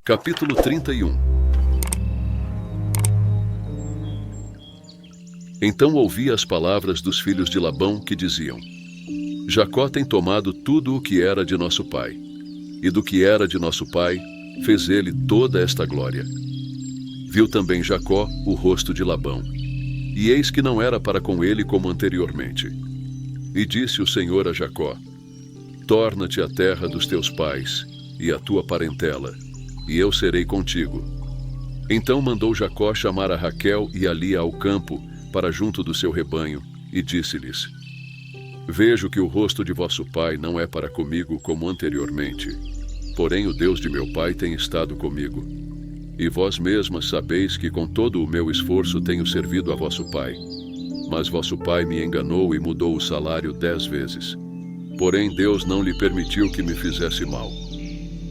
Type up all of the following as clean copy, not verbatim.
Capítulo 31. Então ouvi as palavras dos filhos de Labão que diziam: Jacó tem tomado tudo o que era de nosso pai, e do que era de nosso pai fez ele toda esta glória. Viu também Jacó o rosto de Labão, e eis que não era para com ele como anteriormente. E disse o Senhor a Jacó: Torna-te à terra dos teus pais e à tua parentela, e eu serei contigo. Então mandou Jacó chamar a Raquel e a Lia ao campo, para junto do seu rebanho, e disse-lhes: Vejo que o rosto de vosso pai não é para comigo como anteriormente, porém o Deus de meu pai tem estado comigo. E vós mesmas sabeis que com todo o meu esforço tenho servido a vosso pai. Mas vosso pai me enganou e mudou o salário 10 vezes. Porém Deus não lhe permitiu que me fizesse mal.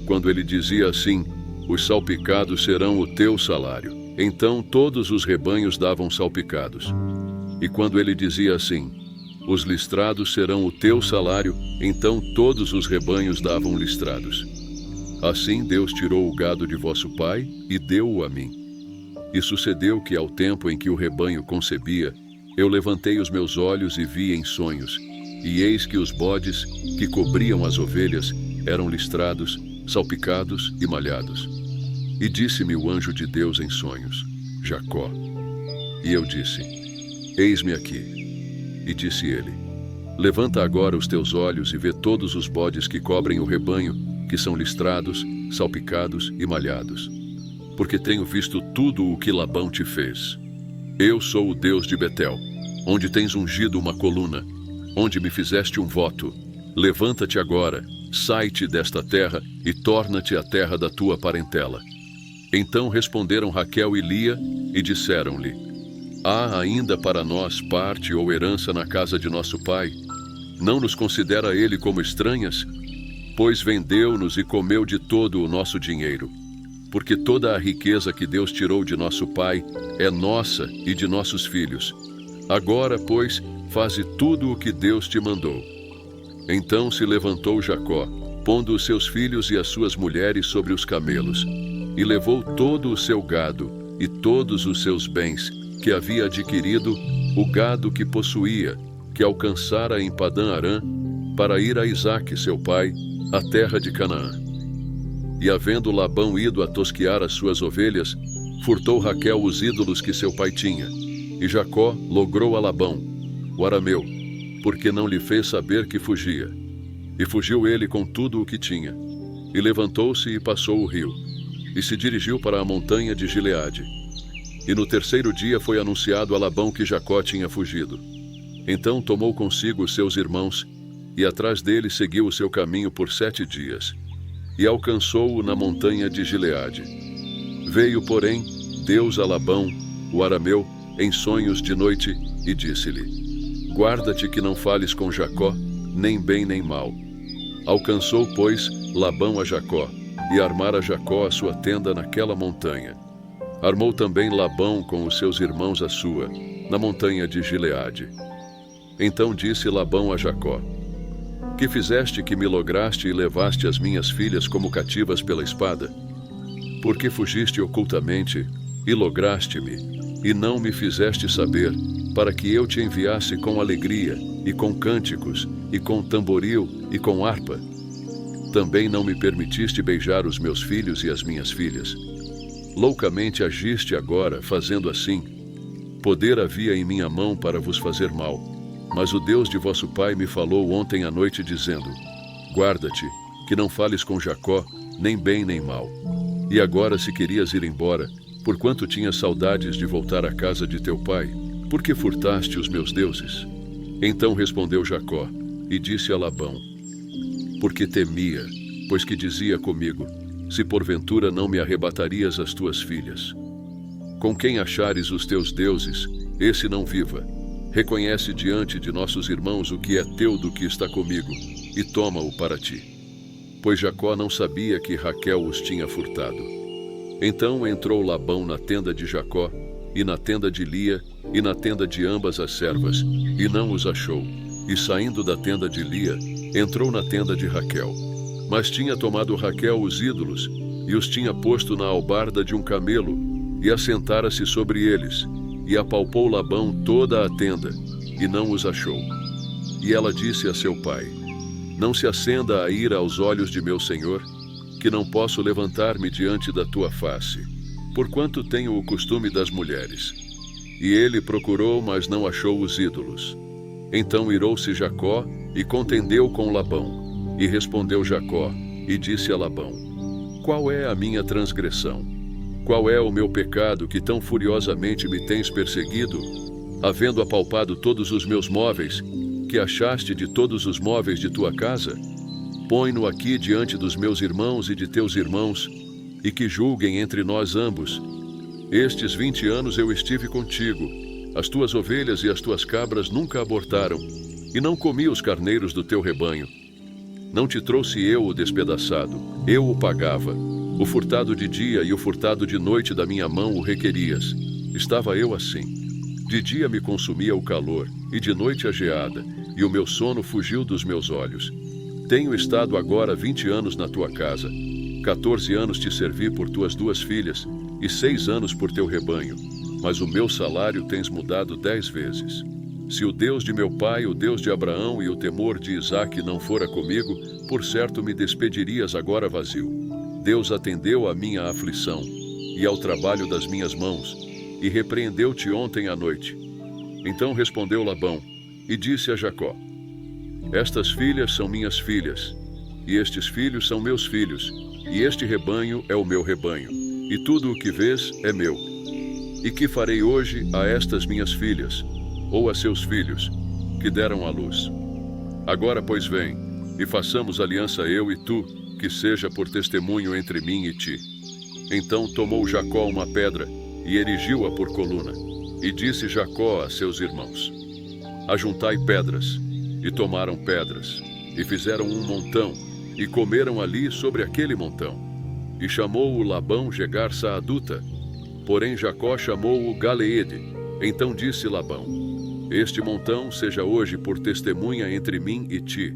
Quando ele dizia assim: Os salpicados serão o teu salário, então todos os rebanhos davam salpicados. E quando ele dizia assim: Os listrados serão o teu salário, então todos os rebanhos davam listrados. Assim Deus tirou o gado de vosso pai e deu-o a mim. E sucedeu que ao tempo em que o rebanho concebia, eu levantei os meus olhos e vi em sonhos, e eis que os bodes que cobriam as ovelhas eram listrados, salpicados e malhados. E disse-me o anjo de Deus em sonhos: Jacó. E eu disse: Eis-me aqui. E disse ele: Levanta agora os teus olhos e vê todos os bodes que cobrem o rebanho, que são listrados, salpicados e malhados. Porque tenho visto tudo o que Labão te fez. Eu sou o Deus de Betel, onde tens ungido uma coluna, onde me fizeste um voto. Levanta-te agora, sai-te desta terra e torna-te à terra da tua parentela. Então responderam Raquel e Lia e disseram-lhe: Há ainda para nós parte ou herança na casa de nosso pai? Não nos considera ele como estranhas? Pois vendeu-nos e comeu de todo o nosso dinheiro. Porque toda a riqueza que Deus tirou de nosso pai é nossa e de nossos filhos. Agora, pois, faze tudo o que Deus te mandou. Então se levantou Jacó, pondo os seus filhos e as suas mulheres sobre os camelos, e levou todo o seu gado e todos os seus bens que havia adquirido, o gado que possuía, que alcançara em Padã-Arã, para ir a Isaque, seu pai, à terra de Canaã. E havendo Labão ido a tosquear as suas ovelhas, furtou Raquel os ídolos que seu pai tinha. E Jacó logrou a Labão, o arameu, porque não lhe fez saber que fugia. E fugiu ele com tudo o que tinha. E levantou-se e passou o rio, e se dirigiu para a montanha de Gileade. E no terceiro dia foi anunciado a Labão que Jacó tinha fugido. Então tomou consigo os seus irmãos, e atrás dele seguiu o seu caminho por 7 dias, e alcançou-o na montanha de Gileade. Veio, porém, Deus a Labão, o arameu, em sonhos de noite, e disse-lhe: Guarda-te que não fales com Jacó, nem bem nem mal. Alcançou, pois, Labão a Jacó, e armara Jacó a sua tenda naquela montanha. Armou também Labão com os seus irmãos a sua, na montanha de Gileade. Então disse Labão a Jacó: Que fizeste que me lograste e levaste as minhas filhas como cativas pela espada? Porque fugiste ocultamente e lograste-me, e não me fizeste saber, para que eu te enviasse com alegria, e com cânticos, e com tamboril, e com harpa? Também não me permitiste beijar os meus filhos e as minhas filhas. Loucamente agiste agora, fazendo assim. Poder havia em minha mão para vos fazer mal, mas o Deus de vosso pai me falou ontem à noite, dizendo: Guarda-te, que não fales com Jacó, nem bem nem mal. E agora, se querias ir embora, porquanto tinhas saudades de voltar à casa de teu pai, por que furtaste os meus deuses? Então respondeu Jacó, e disse a Labão: Porque temia, pois que dizia comigo: Se porventura não me arrebatarias as tuas filhas. Com quem achares os teus deuses, esse não viva. Reconhece diante de nossos irmãos o que é teu do que está comigo, e toma-o para ti. Pois Jacó não sabia que Raquel os tinha furtado. Então entrou Labão na tenda de Jacó, e na tenda de Lia, e na tenda de ambas as servas, e não os achou. E saindo da tenda de Lia, entrou na tenda de Raquel. Mas tinha tomado Raquel os ídolos, e os tinha posto na albarda de um camelo, e assentara-se sobre eles, e apalpou Labão toda a tenda, e não os achou. E ela disse a seu pai: Não se acenda a ira aos olhos de meu senhor, que não posso levantar-me diante da tua face, porquanto tenho o costume das mulheres. E ele procurou, mas não achou os ídolos. Então irou-se Jacó e contendeu com Labão. E respondeu Jacó, e disse a Labão: Qual é a minha transgressão? Qual é o meu pecado que tão furiosamente me tens perseguido, havendo apalpado todos os meus móveis, que achaste de todos os móveis de tua casa? Põe-no aqui diante dos meus irmãos e de teus irmãos, e que julguem entre nós ambos. Estes 20 anos eu estive contigo, as tuas ovelhas e as tuas cabras nunca abortaram, e não comi os carneiros do teu rebanho. Não te trouxe eu o despedaçado, eu o pagava. O furtado de dia e o furtado de noite da minha mão o requerias. Estava eu assim. De dia me consumia o calor, e de noite a geada, e o meu sono fugiu dos meus olhos. Tenho estado agora 20 anos na tua casa. 14 anos te servi por tuas 2 filhas, e 6 anos por teu rebanho. Mas o meu salário tens mudado 10 vezes. Se o Deus de meu pai, o Deus de Abraão e o temor de Isaque não fora comigo, por certo me despedirias agora vazio. Deus atendeu à minha aflição, e ao trabalho das minhas mãos, e repreendeu-te ontem à noite. Então respondeu Labão, e disse a Jacó: Estas filhas são minhas filhas, e estes filhos são meus filhos, e este rebanho é o meu rebanho, e tudo o que vês é meu. E que farei hoje a estas minhas filhas, ou a seus filhos, que deram à luz? Agora, pois, vem, e façamos aliança eu e tu, que seja por testemunho entre mim e ti. Então tomou Jacó uma pedra, e erigiu-a por coluna. E disse Jacó a seus irmãos: Ajuntai pedras. E tomaram pedras, e fizeram um montão, e comeram ali sobre aquele montão. E chamou-o Labão Jegar Saaduta, porém Jacó chamou-o Galeede. Então disse Labão: Este montão seja hoje por testemunha entre mim e ti.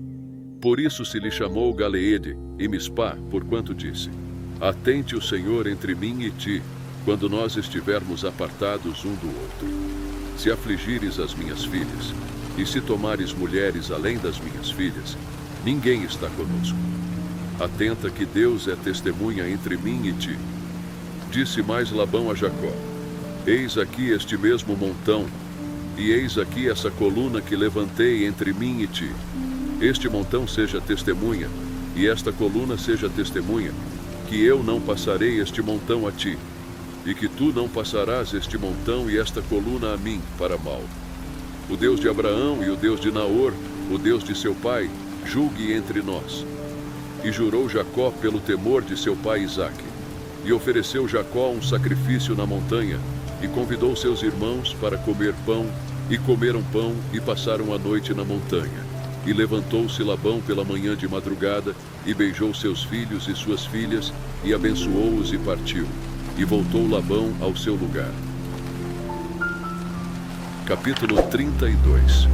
Por isso se lhe chamou Galeede, e Mispá, porquanto disse: Atente o Senhor entre mim e ti, quando nós estivermos apartados um do outro. Se afligires as minhas filhas, e se tomares mulheres além das minhas filhas, ninguém está conosco. Atenta que Deus é testemunha entre mim e ti. Disse mais Labão a Jacó: Eis aqui este mesmo montão, e eis aqui essa coluna que levantei entre mim e ti. Este montão seja testemunha, e esta coluna seja testemunha, que eu não passarei este montão a ti, e que tu não passarás este montão e esta coluna a mim, para mal. O Deus de Abraão e o Deus de Naor, o Deus de seu pai, julgue entre nós. E jurou Jacó pelo temor de seu pai Isaque. E ofereceu Jacó um sacrifício na montanha, e convidou seus irmãos para comer pão, e comeram pão, e passaram a noite na montanha. E levantou-se Labão pela manhã de madrugada, e beijou seus filhos e suas filhas, e abençoou-os e partiu. E voltou Labão ao seu lugar. Capítulo 32.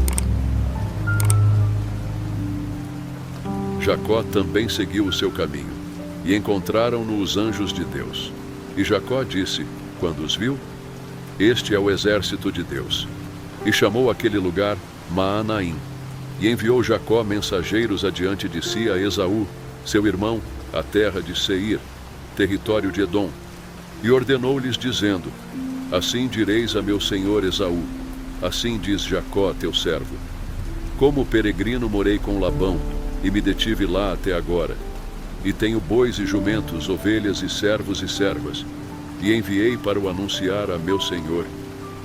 Jacó também seguiu o seu caminho, e encontraram-no os anjos de Deus. E Jacó disse, quando os viu: Este é o exército de Deus. E chamou aquele lugar Maanaim. E enviou Jacó mensageiros adiante de si a Esaú, seu irmão, à terra de Seir, território de Edom. E ordenou-lhes, dizendo: Assim direis a meu senhor Esaú: Assim diz Jacó, teu servo: Como peregrino morei com Labão, e me detive lá até agora. E tenho bois e jumentos, ovelhas e servos e servas. E enviei para o anunciar a meu senhor,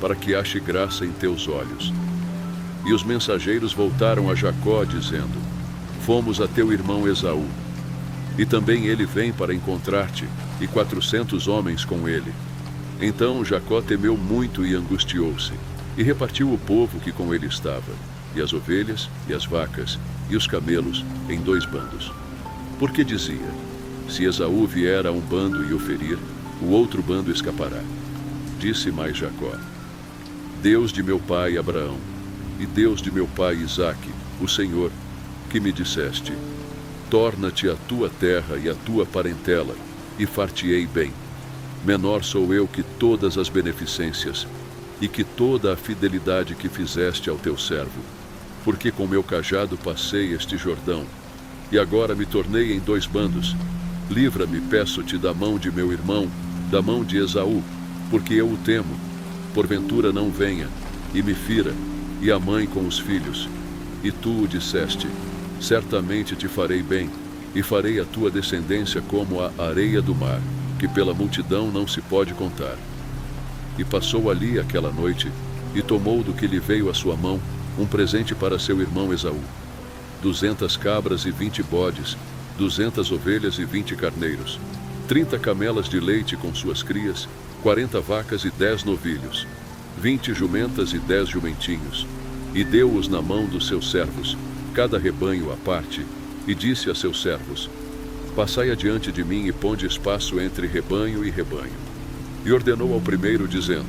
para que ache graça em teus olhos. E os mensageiros voltaram a Jacó, dizendo: Fomos a teu irmão Esaú. E também ele vem para encontrar-te, e 400 homens com ele. Então Jacó temeu muito e angustiou-se, e repartiu o povo que com ele estava, e as ovelhas, e as vacas, e os camelos, em 2 bandos. Porque dizia: Se Esaú vier a um bando e o ferir, o outro bando escapará. Disse mais Jacó: Deus de meu pai Abraão, e Deus de meu pai Isaque, o Senhor, que me disseste: Torna-te a tua terra e a tua parentela, e far-te-ei bem. Menor sou eu que todas as beneficências, e que toda a fidelidade que fizeste ao teu servo. Porque com meu cajado passei este Jordão, e agora me tornei em 2 bandos. Livra-me, peço-te, da mão de meu irmão, da mão de Esaú, porque eu o temo. Porventura não venha, e me fira, e a mãe com os filhos. E tu o disseste: certamente te farei bem, e farei a tua descendência como a areia do mar, que pela multidão não se pode contar. E passou ali aquela noite, e tomou do que lhe veio à sua mão um presente para seu irmão Esaú: 200 cabras e 20 bodes, 200 ovelhas e 20 carneiros, 30 camelas de leite com suas crias, 40 vacas e 10 novilhos, 20 jumentas e 10 jumentinhos. E deu-os na mão dos seus servos, cada rebanho à parte, e disse a seus servos: passai adiante de mim e ponde espaço entre rebanho e rebanho. E ordenou ao primeiro, dizendo: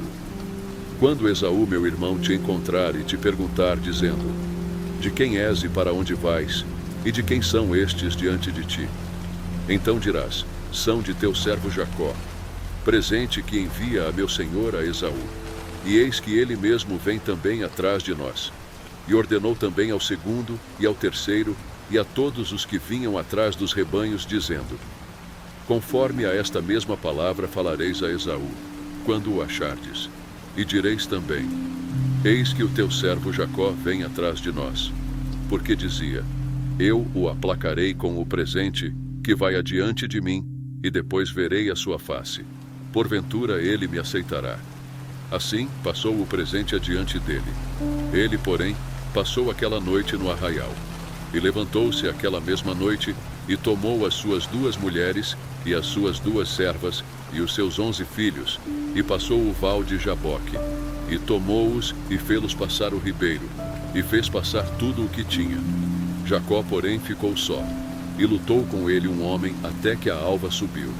quando Esaú, meu irmão, te encontrar e te perguntar, dizendo: de quem és e para onde vais, e de quem são estes diante de ti? Então dirás: são de teu servo Jacó, presente que envia a meu senhor a Esaú. E eis que ele mesmo vem também atrás de nós. E ordenou também ao segundo e ao terceiro, e a todos os que vinham atrás dos rebanhos, dizendo: conforme a esta mesma palavra falareis a Esaú, quando o achardes. E direis também: eis que o teu servo Jacó vem atrás de nós. Porque dizia: eu o aplacarei com o presente que vai adiante de mim, e depois verei a sua face. Porventura ele me aceitará. Assim passou o presente adiante dele. Ele, porém, passou aquela noite no arraial. E levantou-se aquela mesma noite, e tomou as suas 2 mulheres, e as suas 2 servas, e os seus 11 filhos, e passou o val de Jaboque. E tomou-os, e fê-los passar o ribeiro, e fez passar tudo o que tinha. Jacó, porém, ficou só, e lutou com ele um homem até que a alva subiu.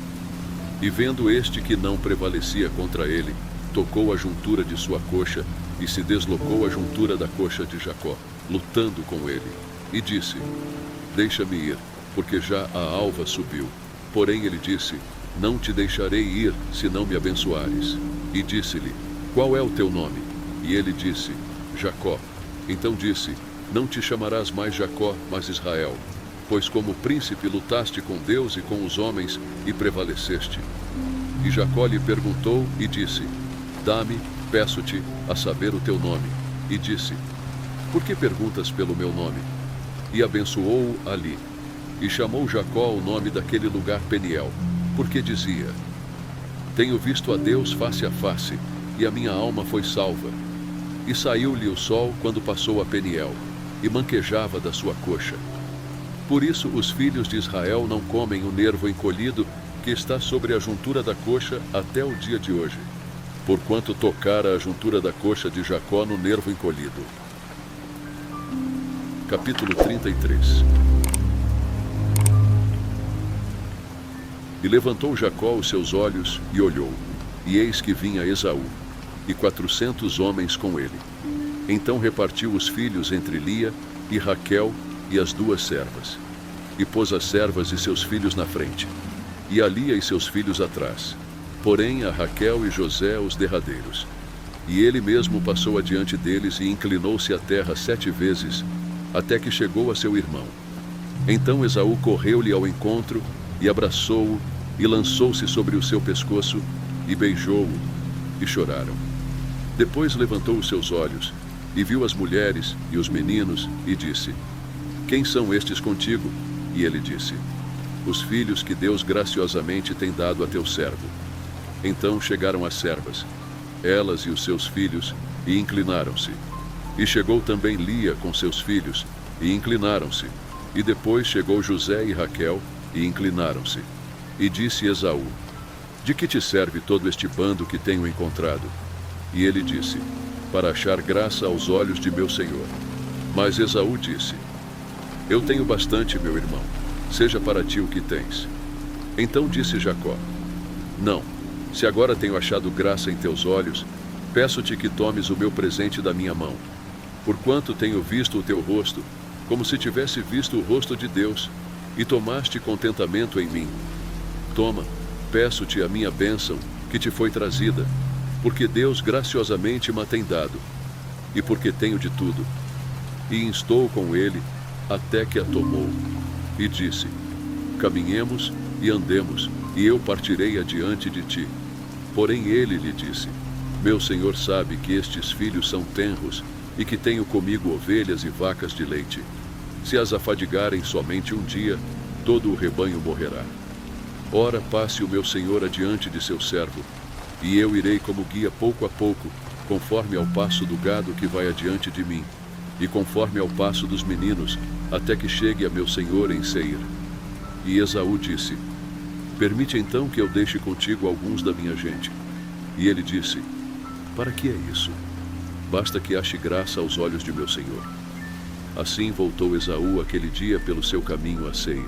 E vendo este que não prevalecia contra ele, tocou a juntura de sua coxa, e se deslocou a juntura da coxa de Jacó, lutando com ele. E disse: deixa-me ir, porque já a alva subiu. Porém ele disse: não te deixarei ir, se não me abençoares. E disse-lhe: qual é o teu nome? E ele disse: Jacó. Então disse: não te chamarás mais Jacó, mas Israel, pois como príncipe lutaste com Deus e com os homens, e prevaleceste. E Jacó lhe perguntou e disse: dá-me, peço-te, a saber o teu nome. E disse: por que perguntas pelo meu nome? E abençoou-o ali. E chamou Jacó o nome daquele lugar Peniel, porque dizia: tenho visto a Deus face a face, e a minha alma foi salva. E saiu-lhe o sol quando passou a Peniel, e manquejava da sua coxa. Por isso os filhos de Israel não comem o nervo encolhido que está sobre a juntura da coxa até o dia de hoje, porquanto tocara a juntura da coxa de Jacó no nervo encolhido. Capítulo 33. E levantou Jacó os seus olhos e olhou, e eis que vinha Esaú, e 400 homens com ele. Então repartiu os filhos entre Lia e Raquel e as 2 servas, e pôs as servas e seus filhos na frente, e a Lia e seus filhos atrás, porém a Raquel e José os derradeiros. E ele mesmo passou adiante deles e inclinou-se à terra 7 vezes, até que chegou a seu irmão. Então Esaú correu-lhe ao encontro, e abraçou-o, e lançou-se sobre o seu pescoço, e beijou-o, e choraram. Depois levantou os seus olhos, e viu as mulheres e os meninos, e disse: quem são estes contigo? E ele disse: os filhos que Deus graciosamente tem dado a teu servo. Então chegaram as servas, elas e os seus filhos, e inclinaram-se. E chegou também Lia com seus filhos, e inclinaram-se. E depois chegou José e Raquel, e inclinaram-se. E disse Esaú: de que te serve todo este bando que tenho encontrado? E ele disse: para achar graça aos olhos de meu senhor. Mas Esaú disse: eu tenho bastante, meu irmão, seja para ti o que tens. Então disse Jacó: não, se agora tenho achado graça em teus olhos, peço-te que tomes o meu presente da minha mão, porquanto tenho visto o teu rosto, como se tivesse visto o rosto de Deus, e tomaste contentamento em mim. Toma, peço-te a minha bênção, que te foi trazida, porque Deus graciosamente me tem dado, e porque tenho de tudo. E instou com ele, até que a tomou, e disse: caminhemos e andemos, e eu partirei adiante de ti. Porém ele lhe disse: meu senhor sabe que estes filhos são tenros, e que tenho comigo ovelhas e vacas de leite. Se as afadigarem somente um dia, todo o rebanho morrerá. Ora, passe o meu senhor adiante de seu servo, e eu irei como guia pouco a pouco, conforme ao passo do gado que vai adiante de mim, e conforme ao passo dos meninos, até que chegue a meu senhor em Seir. E Esaú disse: permite então que eu deixe contigo alguns da minha gente. E ele disse: para que é isso? Basta que ache graça aos olhos de meu senhor. Assim voltou Esaú aquele dia pelo seu caminho a Seir.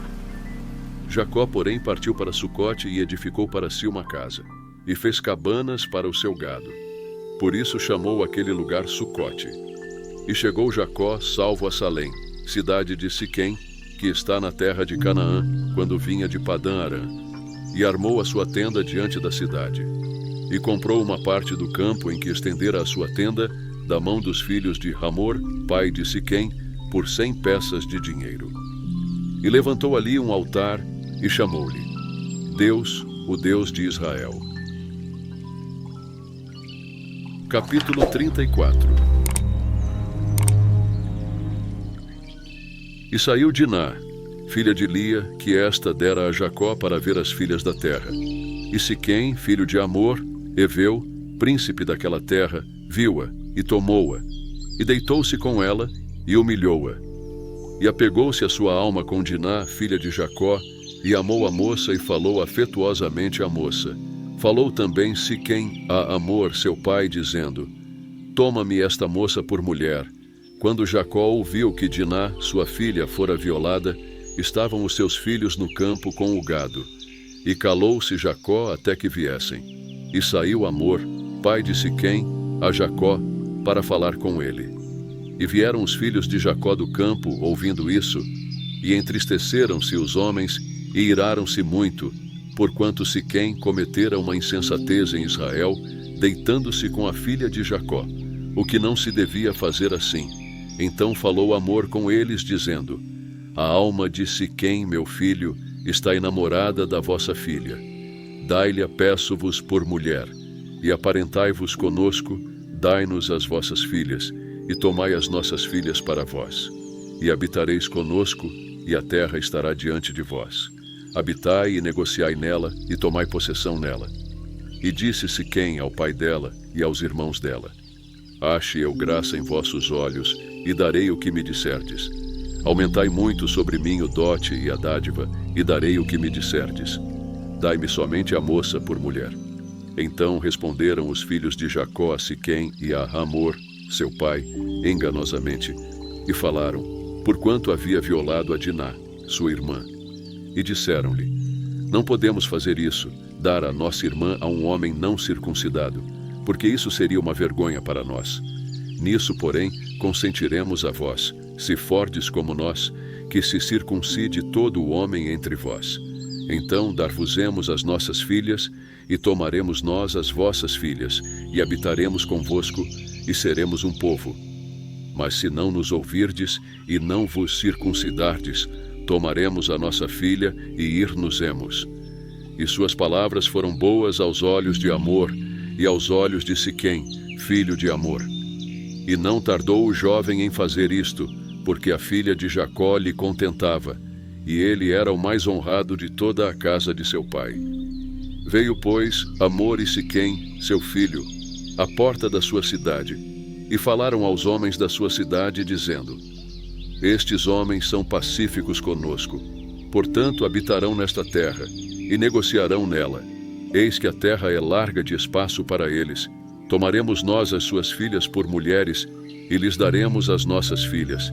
Jacó, porém, partiu para Sucote e edificou para si uma casa, e fez cabanas para o seu gado. Por isso chamou aquele lugar Sucote. E chegou Jacó salvo a Salém, cidade de Siquém, que está na terra de Canaã, quando vinha de Padã-Arã, e armou a sua tenda diante da cidade. E comprou uma parte do campo em que estendera a sua tenda, da mão dos filhos de Hamor, pai de Siquém, por 100 peças de dinheiro. E levantou ali um altar, e chamou-lhe Deus, o Deus de Israel. Capítulo 34. E saiu Diná, filha de Lia, que esta dera a Jacó para ver as filhas da terra. E Siquém, filho de Amor, Eveu, príncipe daquela terra, viu-a e tomou-a, e deitou-se com ela e humilhou-a. E apegou-se a sua alma com Diná, filha de Jacó, e amou a moça e falou afetuosamente à moça. Falou também Siquém a Amor, seu pai, dizendo: toma-me esta moça por mulher. Quando Jacó ouviu que Diná, sua filha, fora violada, estavam os seus filhos no campo com o gado. E calou-se Jacó até que viessem. E saiu Amor, pai de Siquém, a Jacó, para falar com ele. E vieram os filhos de Jacó do campo, ouvindo isso, e entristeceram-se os homens, e iraram-se muito, porquanto Siquém cometera uma insensatez em Israel, deitando-se com a filha de Jacó, o que não se devia fazer assim. Então falou Amor com eles, dizendo: a alma de Siquém, meu filho, está enamorada da vossa filha. Dai-lhe, peço-vos, por mulher, e aparentai-vos conosco, dai-nos as vossas filhas, e tomai as nossas filhas para vós. E habitareis conosco, e a terra estará diante de vós. Habitai e negociai nela, e tomai possessão nela. E disse Siquém ao pai dela e aos irmãos dela: ache eu graça em vossos olhos, e darei o que me disserdes. Aumentai muito sobre mim o dote e a dádiva, e darei o que me disserdes. Dai-me somente a moça por mulher. Então responderam os filhos de Jacó a Siquém e a Hamor, seu pai, enganosamente, e falaram, porquanto havia violado a Diná, sua irmã. E disseram-lhe: não podemos fazer isso, dar a nossa irmã a um homem não circuncidado, porque isso seria uma vergonha para nós. Nisso, porém, consentiremos a vós, se fordes como nós, que se circuncide todo o homem entre vós. Então dar-vos-emos as nossas filhas, e tomaremos nós as vossas filhas, e habitaremos convosco, e seremos um povo. Mas se não nos ouvirdes, e não vos circuncidardes, tomaremos a nossa filha, e ir-nos-emos. E suas palavras foram boas aos olhos de Amor, e aos olhos de Siquém, filho de Amor. E não tardou o jovem em fazer isto, porque a filha de Jacó lhe contentava, e ele era o mais honrado de toda a casa de seu pai. Veio, pois, Amor e Siquém, seu filho, à porta da sua cidade, e falaram aos homens da sua cidade, dizendo: estes homens são pacíficos conosco, portanto habitarão nesta terra, e negociarão nela. Eis que a terra é larga de espaço para eles. Tomaremos nós as suas filhas por mulheres, e lhes daremos as nossas filhas.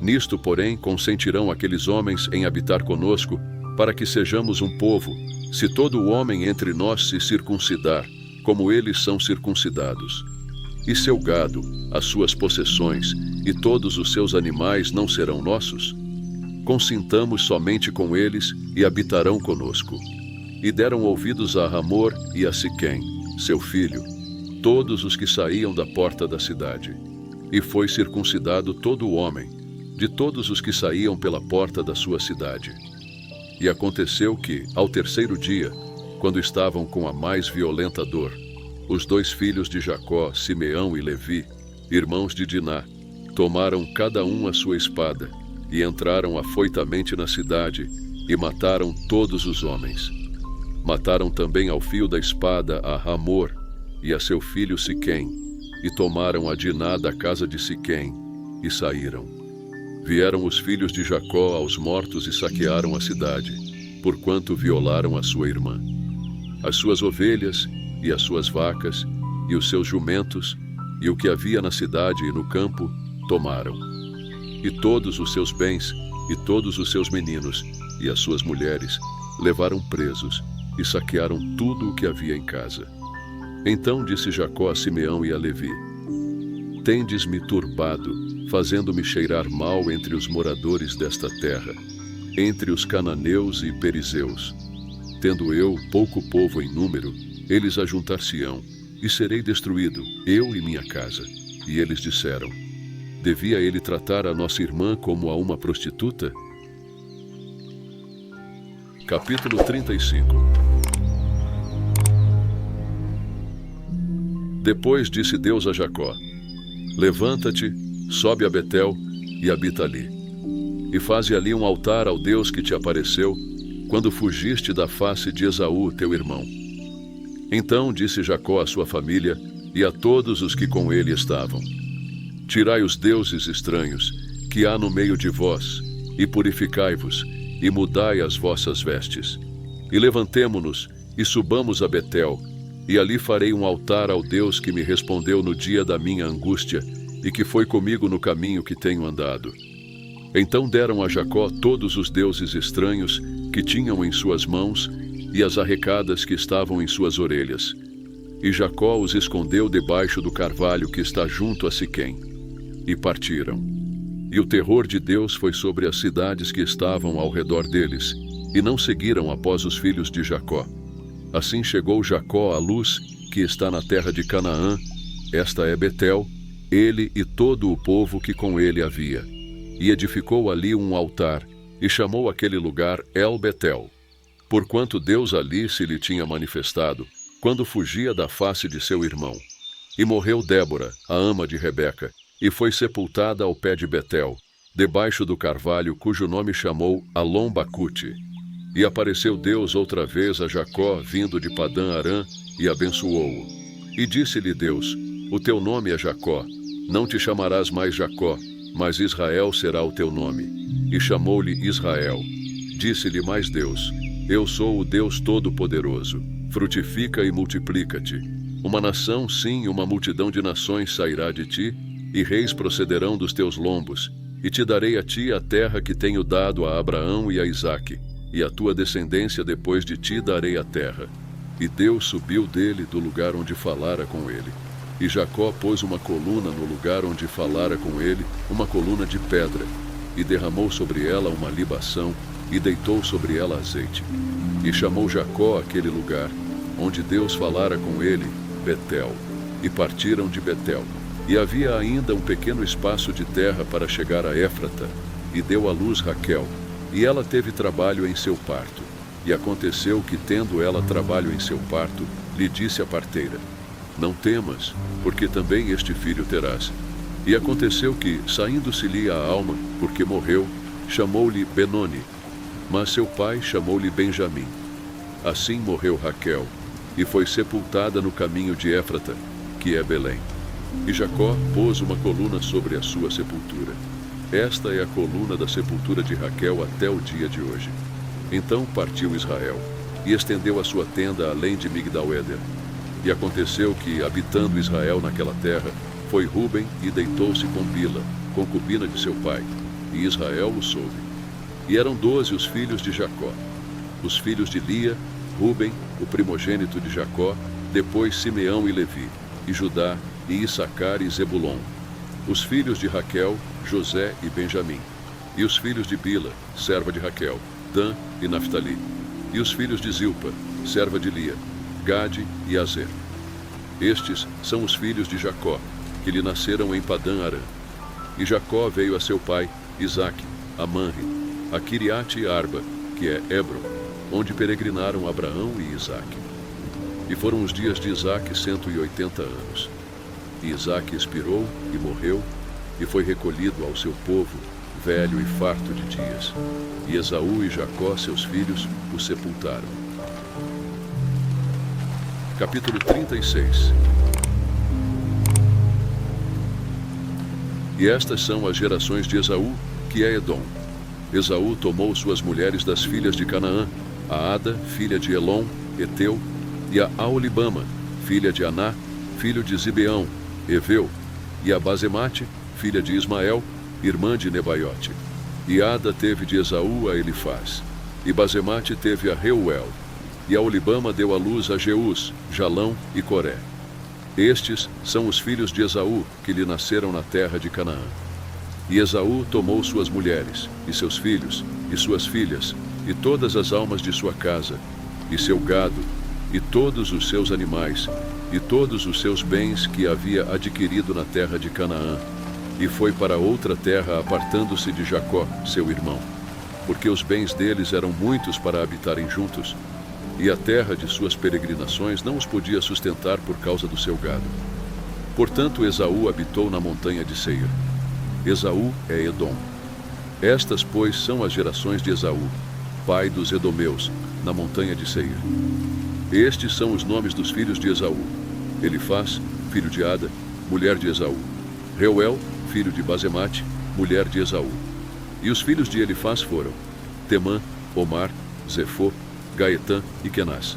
Nisto, porém, consentirão aqueles homens em habitar conosco, para que sejamos um povo, se todo o homem entre nós se circuncidar, como eles são circuncidados. E seu gado, as suas possessões, e todos os seus animais não serão nossos? Consintamos somente com eles, e habitarão conosco. E deram ouvidos a Hamor e a Siquém, seu filho, todos os que saíam da porta da cidade. E foi circuncidado todo o homem, de todos os que saíam pela porta da sua cidade. E aconteceu que, ao terceiro dia, quando estavam com a mais violenta dor, os dois filhos de Jacó, Simeão e Levi, irmãos de Diná, tomaram cada um a sua espada e entraram afoitamente na cidade e mataram todos os homens. Mataram também ao fio da espada a Hamor e a seu filho Siquém, e tomaram a Diná da casa de Siquém, e saíram. Vieram os filhos de Jacó aos mortos e saquearam a cidade, porquanto violaram a sua irmã. As suas ovelhas, e as suas vacas, e os seus jumentos, e o que havia na cidade e no campo, tomaram. E todos os seus bens, e todos os seus meninos, e as suas mulheres, levaram presos, e saquearam tudo o que havia em casa. Então disse Jacó a Simeão e a Levi: Tendes-me turbado, fazendo-me cheirar mal entre os moradores desta terra, entre os cananeus e perizeus. Tendo eu pouco povo em número, eles ajuntar-se-ão, e serei destruído, eu e minha casa. E eles disseram: Devia ele tratar a nossa irmã como a uma prostituta? Capítulo 35. Depois disse Deus a Jacó: Levanta-te, sobe a Betel e habita ali. E faze ali um altar ao Deus que te apareceu, quando fugiste da face de Esaú, teu irmão. Então disse Jacó à sua família e a todos os que com ele estavam: Tirai os deuses estranhos que há no meio de vós, e purificai-vos, e mudai as vossas vestes. E levantemo-nos, e subamos a Betel, e ali farei um altar ao Deus que me respondeu no dia da minha angústia, e que foi comigo no caminho que tenho andado. Então deram a Jacó todos os deuses estranhos que tinham em suas mãos, e as arrecadas que estavam em suas orelhas. E Jacó os escondeu debaixo do carvalho que está junto a Siquém. E partiram. E o terror de Deus foi sobre as cidades que estavam ao redor deles, e não seguiram após os filhos de Jacó. Assim chegou Jacó à luz que está na terra de Canaã, esta é Betel, ele e todo o povo que com ele havia. E edificou ali um altar, e chamou aquele lugar El-Betel, porquanto Deus ali se lhe tinha manifestado, quando fugia da face de seu irmão. E morreu Débora, a ama de Rebeca, e foi sepultada ao pé de Betel, debaixo do carvalho cujo nome chamou Alom-Bacute. E apareceu Deus outra vez a Jacó, vindo de Padã-Arã, e abençoou-o. E disse-lhe Deus: O teu nome é Jacó, não te chamarás mais Jacó, mas Israel será o teu nome. E chamou-lhe Israel. Disse-lhe mais Deus: Eu sou o Deus Todo-Poderoso, frutifica e multiplica-te. Uma nação, sim, uma multidão de nações sairá de ti, e reis procederão dos teus lombos, e te darei a ti a terra que tenho dado a Abraão e a Isaque, e a tua descendência depois de ti darei a terra. E Deus subiu dele do lugar onde falara com ele. E Jacó pôs uma coluna no lugar onde falara com ele, uma coluna de pedra, e derramou sobre ela uma libação, e deitou sobre ela azeite. E chamou Jacó aquele lugar, onde Deus falara com ele, Betel. E partiram de Betel. E havia ainda um pequeno espaço de terra para chegar a Éfrata, e deu à luz Raquel, e ela teve trabalho em seu parto. E aconteceu que, tendo ela trabalho em seu parto, lhe disse a parteira: Não temas, porque também este filho terás. E aconteceu que, saindo-se-lhe a alma, porque morreu, chamou-lhe Benoni, mas seu pai chamou-lhe Benjamim. Assim morreu Raquel, e foi sepultada no caminho de Éfrata, que é Belém. E Jacó pôs uma coluna sobre a sua sepultura. Esta é a coluna da sepultura de Raquel até o dia de hoje. Então partiu Israel, e estendeu a sua tenda além de Migdal-Eder. E aconteceu que, habitando Israel naquela terra, foi Ruben e deitou-se com Bila, concubina de seu pai, e Israel o soube. E eram 12 os filhos de Jacó. Os filhos de Lia, Ruben, o primogênito de Jacó, depois Simeão e Levi, e Judá, e Issacar e Zebulon. Os filhos de Raquel, José e Benjamim. E os filhos de Bila, serva de Raquel, Dan e Naftali. E os filhos de Zilpa, serva de Lia, Gade e Azer. Estes são os filhos de Jacó, que lhe nasceram em Padã-Arã. E Jacó veio a seu pai, Isaque, a Manre, a Quiriate Arba, que é Hebron, onde peregrinaram Abraão e Isaque. E foram os dias de Isaque 180 anos. E Isaque expirou e morreu, e foi recolhido ao seu povo, velho e farto de dias. E Esaú e Jacó, seus filhos, o sepultaram. Capítulo 36. E estas são as gerações de Esaú, que é Edom. Esaú tomou suas mulheres das filhas de Canaã, a Ada, filha de Elom, Eteu, e a Aolibama, filha de Aná, filho de Zibeão, Eveu, e a Basemate, filha de Ismael, irmã de Nebaiote. E Ada teve de Esaú a Elifaz, e Basemate teve a Reuel, e a Aolibama deu à luz a Jeús, Jalão e Coré. Estes são os filhos de Esaú, que lhe nasceram na terra de Canaã. E Esaú tomou suas mulheres, e seus filhos, e suas filhas, e todas as almas de sua casa, e seu gado, e todos os seus animais, e todos os seus bens que havia adquirido na terra de Canaã, e foi para outra terra, apartando-se de Jacó, seu irmão, porque os bens deles eram muitos para habitarem juntos, e a terra de suas peregrinações não os podia sustentar por causa do seu gado. Portanto, Esaú habitou na montanha de Seir. Esaú é Edom. Estas, pois, são as gerações de Esaú, pai dos edomeus, na montanha de Seir. Estes são os nomes dos filhos de Esaú: Elifaz, filho de Ada, mulher de Esaú; Reuel, filho de Basemate, mulher de Esaú. E os filhos de Elifaz foram Temã, Omar, Zefô, Gaetã e Kenaz.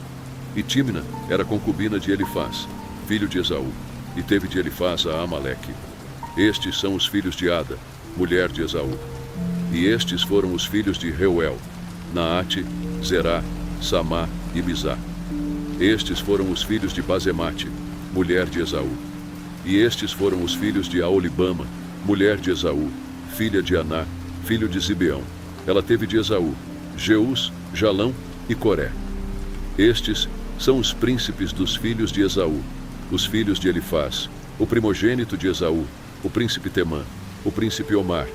E Tímna era concubina de Elifaz, filho de Esaú, e teve de Elifaz a Amaleque. Estes são os filhos de Ada, mulher de Esaú. E estes foram os filhos de Reuel: Naate, Zerá, Samá e Mizá. Estes foram os filhos de Basemate, mulher de Esaú. E estes foram os filhos de Aolibama, mulher de Esaú, filha de Aná, filho de Zibeão. Ela teve de Esaú Jeús, Jalão e Coré. Estes são os príncipes dos filhos de Esaú, os filhos de Elifaz, o primogênito de Esaú, o príncipe Temã, o príncipe Omar,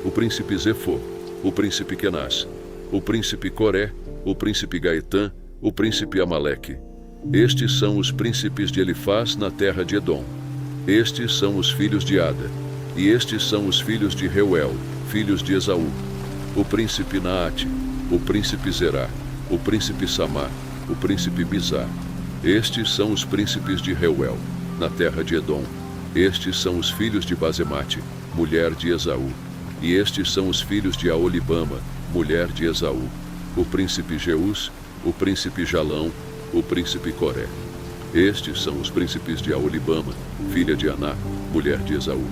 o príncipe Zefô, o príncipe Kenaz, o príncipe Coré, o príncipe Gaetã, o príncipe Amaleque. Estes são os príncipes de Elifaz na terra de Edom. Estes são os filhos de Ada. E estes são os filhos de Reuel, filhos de Esaú: o príncipe Naate, o príncipe Zerá, o príncipe Samá, o príncipe Mizá. Estes são os príncipes de Reuel, na terra de Edom. Estes são os filhos de Basemate, mulher de Esaú. E estes são os filhos de Aolibama, mulher de Esaú: o príncipe Jeús, o príncipe Jalão, o príncipe Coré. Estes são os príncipes de Aolibama, filha de Aná, mulher de Esaú.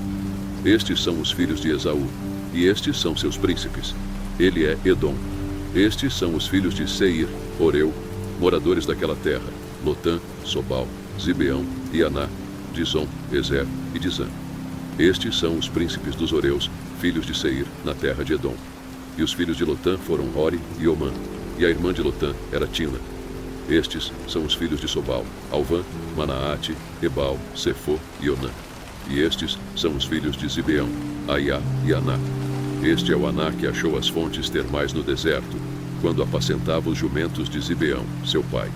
Estes são os filhos de Esaú, e estes são seus príncipes. Ele é Edom. Estes são os filhos de Seir, Oreu, moradores daquela terra: Lotã, Sobal, Zibeão e Aná, Dizom, Ezer e Dizã. Estes são os príncipes dos Oreus, filhos de Seir, na terra de Edom. E os filhos de Lotã foram Ori e Omã, e a irmã de Lotã era Timna. Estes são os filhos de Sobal: Alvã, Manaate, Ebal, Sefô e Onã. E estes são os filhos de Zibeão: Aiá e Aná. Este é o Aná que achou as fontes termais no deserto, quando apacentava os jumentos de Zibeão, seu pai.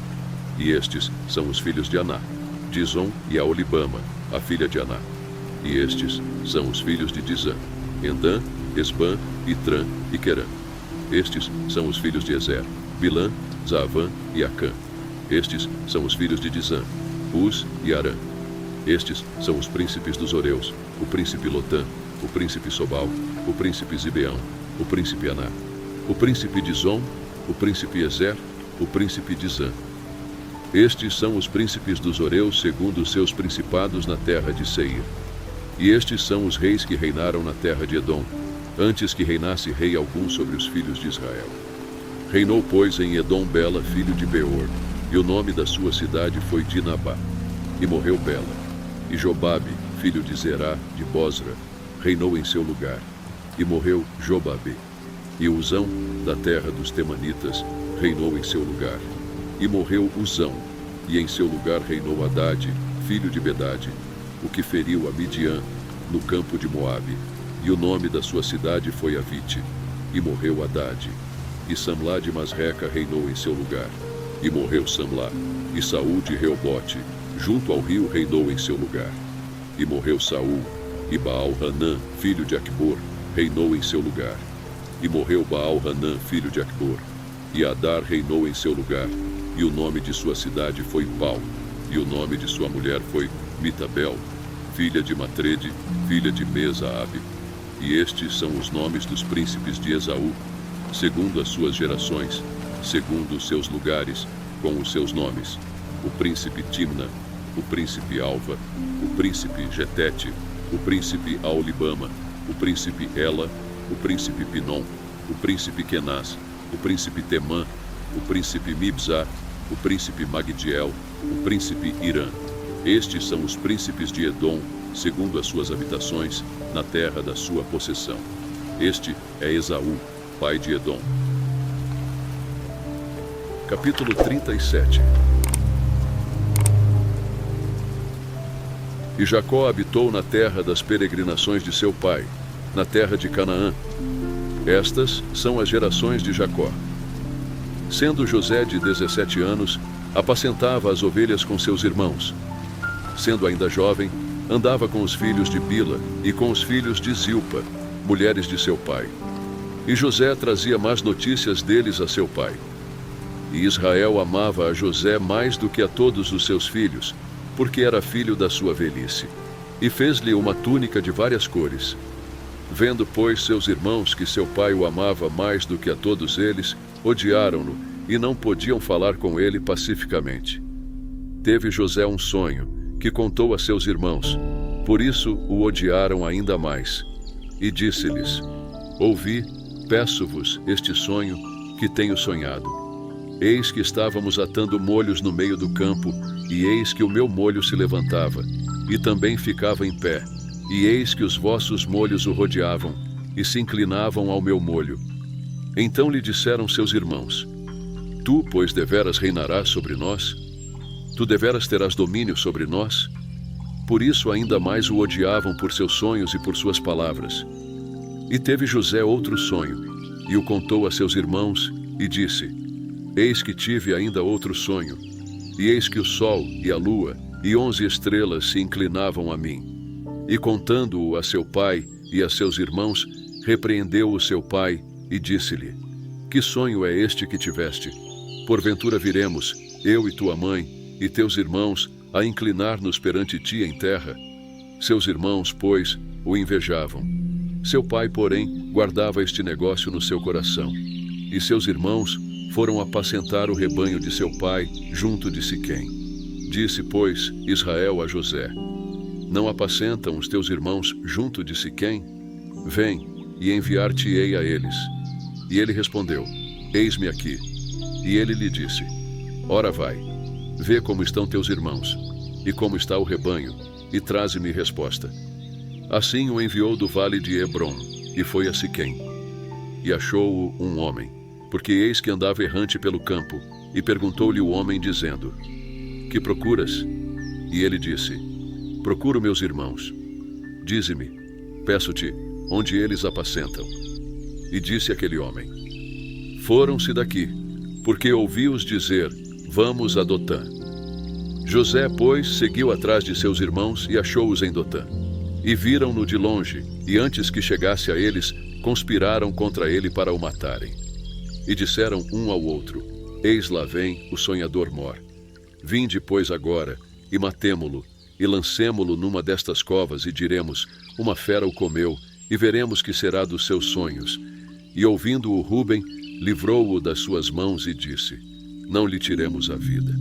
E estes são os filhos de Aná: Dizom e Aolibama, a filha de Aná. E estes são os filhos de Dizã: Endã, Esbã, Itrã e Querã. Estes são os filhos de Ezer: Bilã, Zaavã e Acã. Estes são os filhos de Dizã: Uz e Arã. Estes são os príncipes dos Oreus: o príncipe Lotã, o príncipe Sobal, o príncipe Zibeão, o príncipe Aná, o príncipe Dizom, o príncipe Ezer, o príncipe Dizã. Estes são os príncipes dos Oreus segundo os seus principados na terra de Seir. E estes são os reis que reinaram na terra de Edom, antes que reinasse rei algum sobre os filhos de Israel. Reinou, pois, em Edom Bela, filho de Beor, e o nome da sua cidade foi Dinabá. E morreu Bela. E Jobabe, filho de Zerá, de Bosra, reinou em seu lugar. E morreu Jobabe. E Uzão, da terra dos Temanitas, reinou em seu lugar. e morreu Uzão, e em seu lugar reinou Hadade, filho de Bedade, o que feriu a Midian, no campo de Moabe, e o nome da sua cidade foi Avite, e morreu Hadade. E Samlá de Masreca reinou em seu lugar, e morreu Samlá, e Saul de Reobote, junto ao rio, reinou em seu lugar. E morreu Saul, e Baal-Hanã, filho de Acbor, reinou em seu lugar. E morreu Baal-Hanã, filho de Acbor, e Adar reinou em seu lugar, e o nome de sua cidade foi Pau, e o nome de sua mulher foi Mitabel, filha de Matrede, filha de Mesaabe. E estes são os nomes dos príncipes de Esaú, segundo as suas gerações, segundo os seus lugares, com os seus nomes: o príncipe Timna, o príncipe Alva, o príncipe Getete, o príncipe Aolibama, o príncipe Ela, o príncipe Pinom, o príncipe Kenaz, o príncipe Temã, o príncipe Mibzá, o príncipe Magdiel, o príncipe Irã. Estes são os príncipes de Edom, segundo as suas habitações, na terra da sua possessão. Este é Esaú, pai de Edom. Capítulo 37. E Jacó habitou na terra das peregrinações de seu pai, na terra de Canaã. Estas são as gerações de Jacó. Sendo José de 17 anos, apacentava as ovelhas com seus irmãos. Sendo ainda jovem, andava com os filhos de Bila e com os filhos de Zilpa, mulheres de seu pai. E José trazia más notícias deles a seu pai. E Israel amava a José mais do que a todos os seus filhos, porque era filho da sua velhice, e fez-lhe uma túnica de várias cores. Vendo, pois, seus irmãos que seu pai o amava mais do que a todos eles, odiaram-no e não podiam falar com ele pacificamente. Teve José um sonho, que contou a seus irmãos, por isso o odiaram ainda mais. E disse-lhes: Ouvi, peço-vos, este sonho que tenho sonhado. Eis que estávamos atando molhos no meio do campo, e eis que o meu molho se levantava, e também ficava em pé, e eis que os vossos molhos o rodeavam, e se inclinavam ao meu molho. Então lhe disseram seus irmãos: Tu, pois, deveras reinarás sobre nós? Tu deveras terás domínio sobre nós? Por isso ainda mais o odiavam por seus sonhos e por suas palavras. E teve José outro sonho, e o contou a seus irmãos, e disse: Eis que tive ainda outro sonho, e eis que o sol e a lua e 11 estrelas se inclinavam a mim. E contando-o a seu pai e a seus irmãos, repreendeu o seu pai e disse-lhe: Que sonho é este que tiveste? Porventura viremos, eu e tua mãe, e teus irmãos, a inclinar-nos perante ti em terra? Seus irmãos, pois, o invejavam. Seu pai, porém, guardava este negócio no seu coração. E seus irmãos foram apacentar o rebanho de seu pai junto de Siquém. Disse, pois, Israel a José: Não apacentam os teus irmãos junto de Siquém? Vem, e enviar-te-ei a eles. E ele respondeu: Eis-me aqui. E ele lhe disse: Ora vai, vê como estão teus irmãos, e como está o rebanho, e traze-me resposta. Assim o enviou do vale de Hebrom, e foi a Siquém. E achou-o um homem, porque eis que andava errante pelo campo, e perguntou-lhe o homem, dizendo: Que procuras? E ele disse: Procuro meus irmãos. Dize-me, peço-te, onde eles apacentam. E disse aquele homem: Foram-se daqui, porque ouvi-os dizer: Vamos a Dotã. José, pois, seguiu atrás de seus irmãos e achou-os em Dotã. E viram-no de longe, e antes que chegasse a eles, conspiraram contra ele para o matarem. E disseram um ao outro: Eis lá vem o sonhador Mor. Vinde, pois, agora, e matemo-lo, e lancemo-lo numa destas covas, e diremos: Uma fera o comeu, e veremos que será dos seus sonhos. E ouvindo-o Ruben, livrou-o das suas mãos e disse: Não lhe tiremos a vida.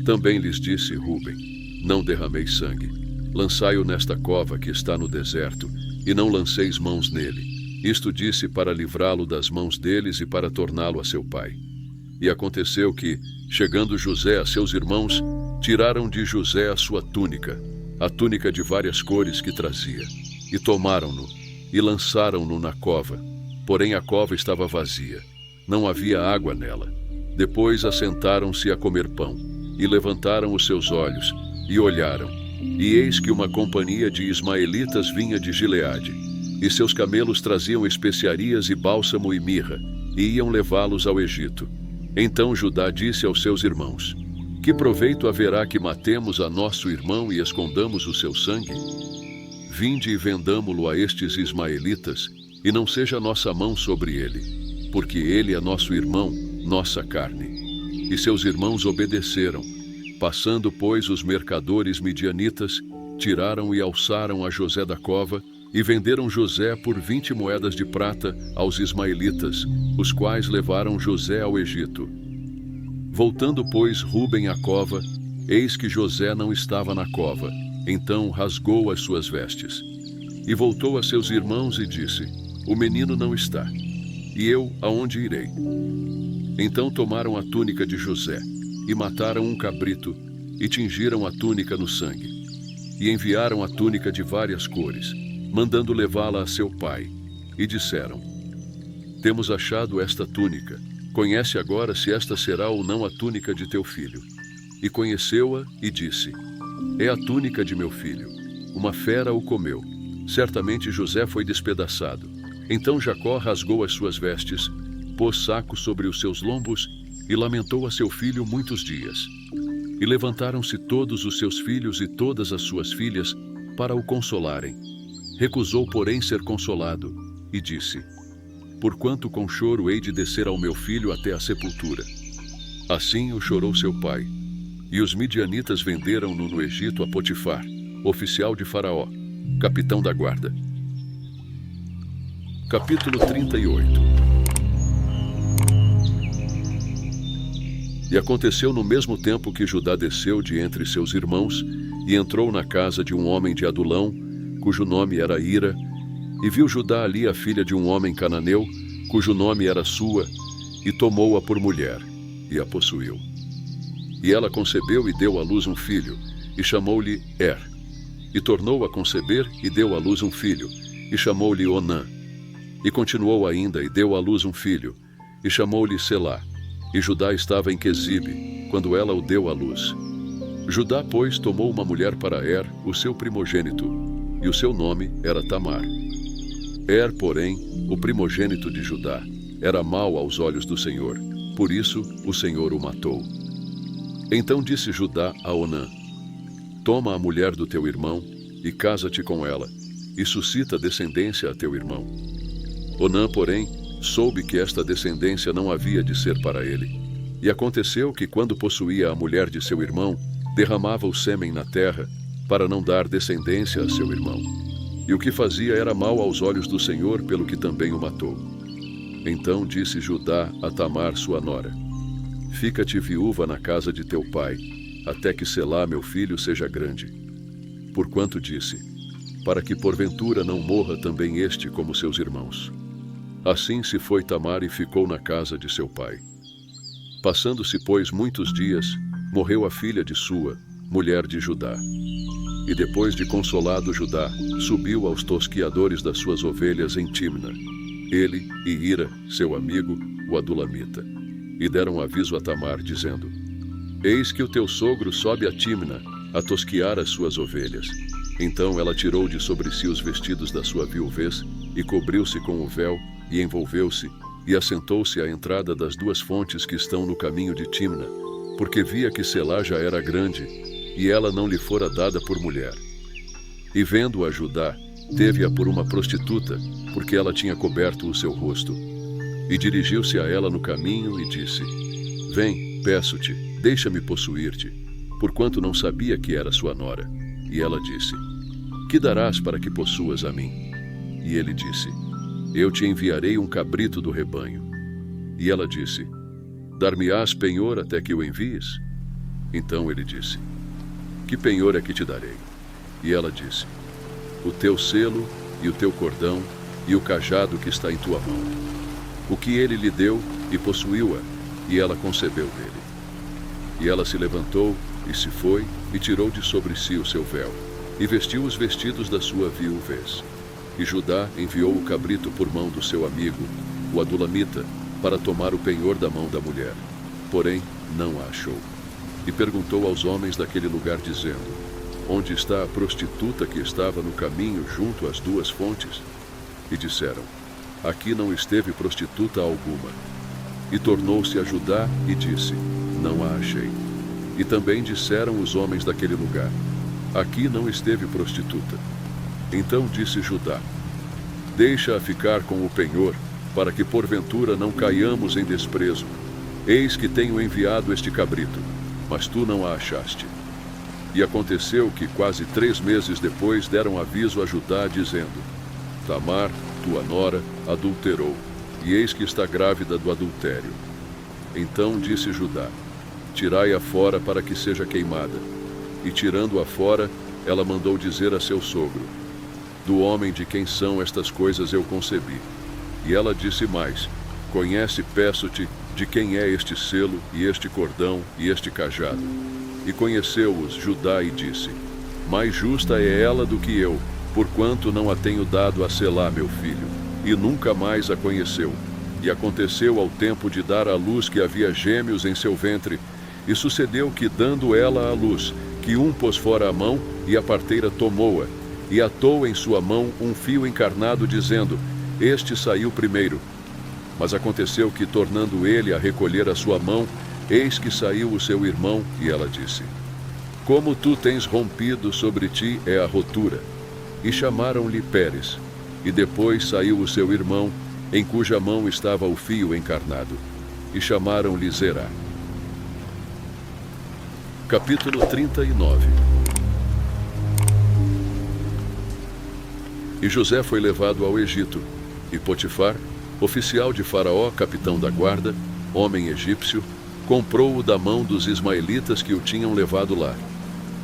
Também lhes disse Ruben: Não derrameis sangue. Lançai-o nesta cova que está no deserto, e não lanceis mãos nele. Isto disse para livrá-lo das mãos deles e para torná-lo a seu pai. E aconteceu que, chegando José a seus irmãos, tiraram de José a sua túnica, a túnica de várias cores que trazia, e tomaram-no, e lançaram-no na cova. Porém a cova estava vazia, não havia água nela. Depois assentaram-se a comer pão, e levantaram os seus olhos, e olharam, e eis que uma companhia de ismaelitas vinha de Gileade, e seus camelos traziam especiarias e bálsamo e mirra, e iam levá-los ao Egito. Então Judá disse aos seus irmãos: Que proveito haverá que matemos a nosso irmão e escondamos o seu sangue? Vinde e vendamo-lo a estes ismaelitas, e não seja nossa mão sobre ele, porque ele é nosso irmão, nossa carne. E seus irmãos obedeceram. Passando, pois, os mercadores midianitas, tiraram e alçaram a José da cova, e venderam José por 20 moedas de prata aos ismaelitas, os quais levaram José ao Egito. Voltando, pois, Rúben à cova, eis que José não estava na cova. Então rasgou as suas vestes. E voltou a seus irmãos e disse: O menino não está. E eu aonde irei? Então tomaram a túnica de José, e mataram um cabrito, e tingiram a túnica no sangue. E enviaram a túnica de várias cores, mandando levá-la a seu pai. E disseram: Temos achado esta túnica. Conhece agora se esta será ou não a túnica de teu filho. E conheceu-a e disse: É a túnica de meu filho. Uma fera o comeu. Certamente José foi despedaçado. Então Jacó rasgou as suas vestes, pôs saco sobre os seus lombos e lamentou a seu filho muitos dias. E levantaram-se todos os seus filhos e todas as suas filhas para o consolarem. Recusou, porém, ser consolado, e disse: Porquanto com choro hei de descer ao meu filho até a sepultura. Assim o chorou seu pai. E os midianitas venderam-no no Egito a Potifar, oficial de Faraó, capitão da guarda. Capítulo 38. E aconteceu no mesmo tempo que Judá desceu de entre seus irmãos e entrou na casa de um homem de Adulão, cujo nome era Ira, e viu Judá ali a filha de um homem cananeu, cujo nome era Sua, e tomou-a por mulher, e a possuiu. E ela concebeu e deu à luz um filho, e chamou-lhe E tornou a conceber e deu à luz um filho, e chamou-lhe Onã. E continuou ainda e deu à luz um filho, e chamou-lhe Selá. E Judá estava em Quezibe, quando ela o deu à luz. Judá, pois, tomou uma mulher para o seu primogênito, e o seu nome era Tamar. Porém, o primogênito de Judá, era mau aos olhos do Senhor, por isso o Senhor o matou. Então disse Judá a Onã: Toma a mulher do teu irmão, e casa-te com ela, e suscita descendência a teu irmão. Onã, porém, soube que esta descendência não havia de ser para ele. E aconteceu que, quando possuía a mulher de seu irmão, derramava o sêmen na terra, para não dar descendência a seu irmão. E o que fazia era mal aos olhos do Senhor, pelo que também o matou. Então disse Judá a Tamar, sua nora: Fica-te viúva na casa de teu pai, até que Selá, meu filho, seja grande. Porquanto disse: Para que porventura não morra também este como seus irmãos. Assim se foi Tamar e ficou na casa de seu pai. Passando-se, pois, muitos dias, morreu a filha de Sua, mulher de Judá. E depois de consolado Judá, subiu aos tosquiadores das suas ovelhas em Timna, ele e Ira, seu amigo, o adulamita. E deram aviso a Tamar, dizendo: Eis que o teu sogro sobe a Timna, a tosquiar as suas ovelhas. Então ela tirou de sobre si os vestidos da sua viuvez, e cobriu-se com o véu, e envolveu-se, e assentou-se à entrada das duas fontes que estão no caminho de Timna, porque via que Selá já era grande, e ela não lhe fora dada por mulher. E vendo-a Judá, teve-a por uma prostituta, porque ela tinha coberto o seu rosto. E dirigiu-se a ela no caminho e disse: Vem, peço-te, deixa-me possuir-te, porquanto não sabia que era sua nora. E ela disse: Que darás para que possuas a mim? E ele disse: Eu te enviarei um cabrito do rebanho. E ela disse: Dar-me-ás penhor até que o envies? Então ele disse: Que penhor é que te darei? E ela disse: O teu selo e o teu cordão e o cajado que está em tua mão. O que ele lhe deu, e possuiu-a, e ela concebeu dele. E ela se levantou e se foi, e tirou de sobre si o seu véu, e vestiu os vestidos da sua viuvez. E Judá enviou o cabrito por mão do seu amigo, o adulamita, para tomar o penhor da mão da mulher. porém, não a achou. E perguntou aos homens daquele lugar, dizendo: Onde está a prostituta que estava no caminho junto às duas fontes? E disseram: Aqui não esteve prostituta alguma. E tornou-se a Judá e disse: Não a achei. E também disseram os homens daquele lugar: Aqui não esteve prostituta. Então disse Judá: Deixa-a ficar com o penhor, para que porventura não caiamos em desprezo. Eis que tenho enviado este cabrito, mas tu não a achaste. E aconteceu que quase 3 meses depois deram aviso a Judá, dizendo: Tamar, tua nora, adulterou, e eis que está grávida do adultério. Então disse Judá: Tirai-a fora para que seja queimada. E tirando-a fora, ela mandou dizer a seu sogro: Do homem de quem são estas coisas eu concebi. E ela disse mais: Conhece, peço-te, de quem é este selo, e este cordão, e este cajado. E conheceu-os Judá e disse: Mais justa é ela do que eu, porquanto não a tenho dado a Selá, meu filho. E nunca mais a conheceu. E aconteceu ao tempo de dar à luz que havia gêmeos em seu ventre. E sucedeu que, dando ela à luz, que um pôs fora a mão, e a parteira tomou-a, e atou em sua mão um fio encarnado, dizendo: Este saiu primeiro. Mas aconteceu que, tornando ele a recolher a sua mão, eis que saiu o seu irmão, e ela disse: Como tu tens rompido, sobre ti é a rotura. E chamaram-lhe Pérez. E depois saiu o seu irmão, em cuja mão estava o fio encarnado, e chamaram-lhe Zerá. Capítulo 39. E José foi levado ao Egito, e Potifar, oficial de Faraó, capitão da guarda, homem egípcio, comprou-o da mão dos ismaelitas que o tinham levado lá.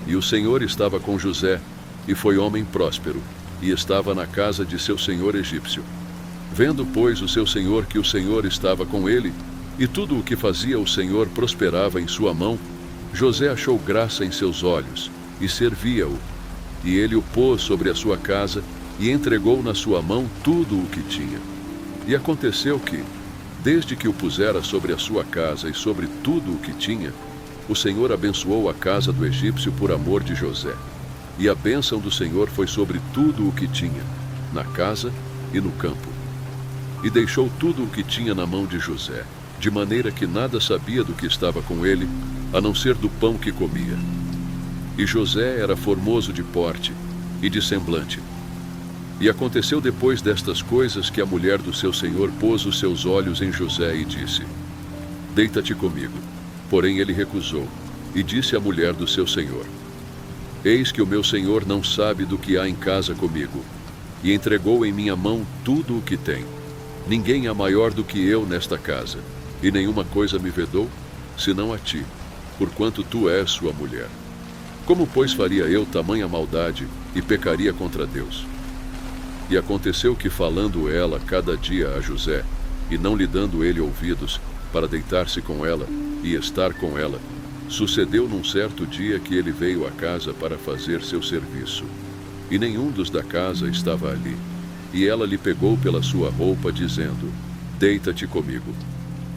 E o Senhor estava com José, e foi homem próspero, e estava na casa de seu senhor egípcio. Vendo, pois, o seu senhor que o Senhor estava com ele, e tudo o que fazia o Senhor prosperava em sua mão, José achou graça em seus olhos, e servia-o. E ele o pôs sobre a sua casa, e entregou na sua mão tudo o que tinha. E aconteceu que, desde que o pusera sobre a sua casa e sobre tudo o que tinha, o Senhor abençoou a casa do egípcio por amor de José. E a bênção do Senhor foi sobre tudo o que tinha, na casa e no campo. E deixou tudo o que tinha na mão de José, de maneira que nada sabia do que estava com ele, a não ser do pão que comia. E José era formoso de porte e de semblante. E aconteceu depois destas coisas que a mulher do seu senhor pôs os seus olhos em José e disse: Deita-te comigo. Porém ele recusou, e disse à mulher do seu senhor: Eis que o meu senhor não sabe do que há em casa comigo, e entregou em minha mão tudo o que tem. Ninguém há maior do que eu nesta casa, e nenhuma coisa me vedou, senão a ti, porquanto tu és sua mulher. Como, pois, faria eu tamanha maldade, e pecaria contra Deus? E aconteceu que, falando ela cada dia a José, e não lhe dando ele ouvidos, para deitar-se com ela e estar com ela, sucedeu num certo dia que ele veio à casa para fazer seu serviço. E nenhum dos da casa estava ali. E ela lhe pegou pela sua roupa, dizendo: Deita-te comigo.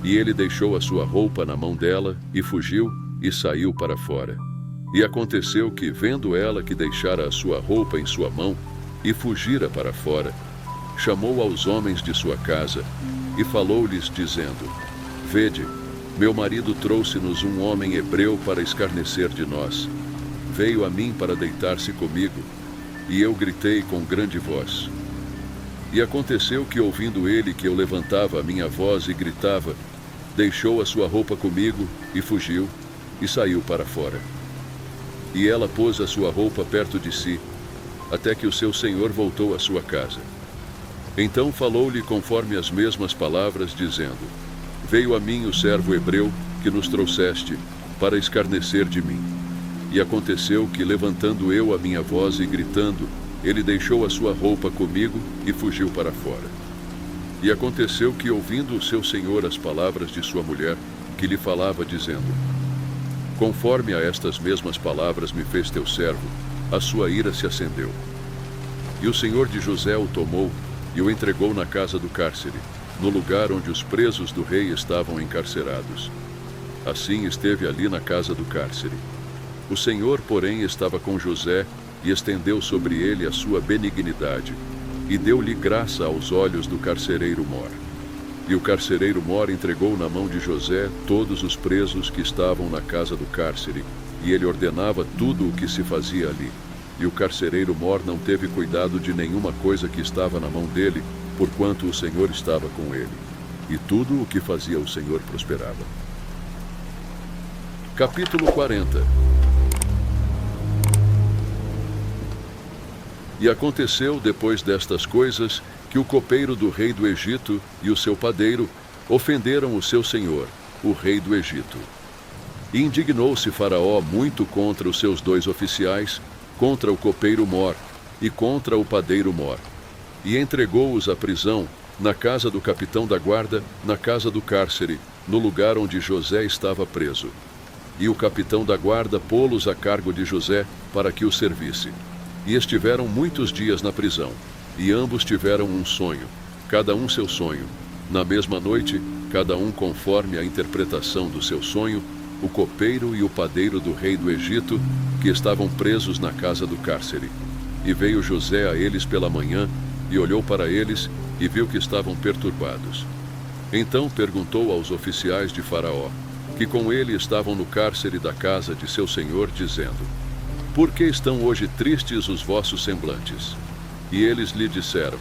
E ele deixou a sua roupa na mão dela, e fugiu, e saiu para fora. E aconteceu que, vendo ela que deixara a sua roupa em sua mão, e fugira para fora, chamou aos homens de sua casa, e falou-lhes, dizendo: Vede, meu marido trouxe-nos um homem hebreu para escarnecer de nós. Veio a mim para deitar-se comigo, e eu gritei com grande voz. E aconteceu que, ouvindo ele que eu levantava a minha voz e gritava, deixou a sua roupa comigo, e fugiu, e saiu para fora. E ela pôs a sua roupa perto de si, até que o seu senhor voltou à sua casa. Então falou-lhe conforme as mesmas palavras, dizendo: Veio a mim o servo hebreu que nos trouxeste, para escarnecer de mim. E aconteceu que, levantando eu a minha voz e gritando, ele deixou a sua roupa comigo e fugiu para fora. E aconteceu que, ouvindo o seu senhor as palavras de sua mulher, que lhe falava, dizendo: Conforme a estas mesmas palavras me fez teu servo, a sua ira se acendeu. E o senhor de José o tomou e o entregou na casa do cárcere, no lugar onde os presos do rei estavam encarcerados. Assim esteve ali na casa do cárcere. O Senhor, porém, estava com José e estendeu sobre ele a sua benignidade e deu-lhe graça aos olhos do carcereiro Mor. E o carcereiro Mor entregou na mão de José todos os presos que estavam na casa do cárcere, e ele ordenava tudo o que se fazia ali. E o carcereiro Mor não teve cuidado de nenhuma coisa que estava na mão dele, porquanto o Senhor estava com ele. E tudo o que fazia o Senhor prosperava. Capítulo 40. E aconteceu, depois destas coisas, que o copeiro do rei do Egito e o seu padeiro ofenderam o seu senhor, o rei do Egito. E indignou-se Faraó muito contra os seus 2 oficiais, contra o copeiro Mor e contra o padeiro Mor, e entregou-os à prisão, na casa do capitão da guarda, na casa do cárcere, no lugar onde José estava preso. E o capitão da guarda pô-los a cargo de José, para que o servisse. E estiveram muitos dias na prisão, e ambos tiveram um sonho, cada um seu sonho. Na mesma noite, cada um conforme a interpretação do seu sonho, o copeiro e o padeiro do rei do Egito, que estavam presos na casa do cárcere. E veio José a eles pela manhã, e olhou para eles, e viu que estavam perturbados. Então perguntou aos oficiais de Faraó, que com ele estavam no cárcere da casa de seu senhor, dizendo: Por que estão hoje tristes os vossos semblantes? E eles lhe disseram: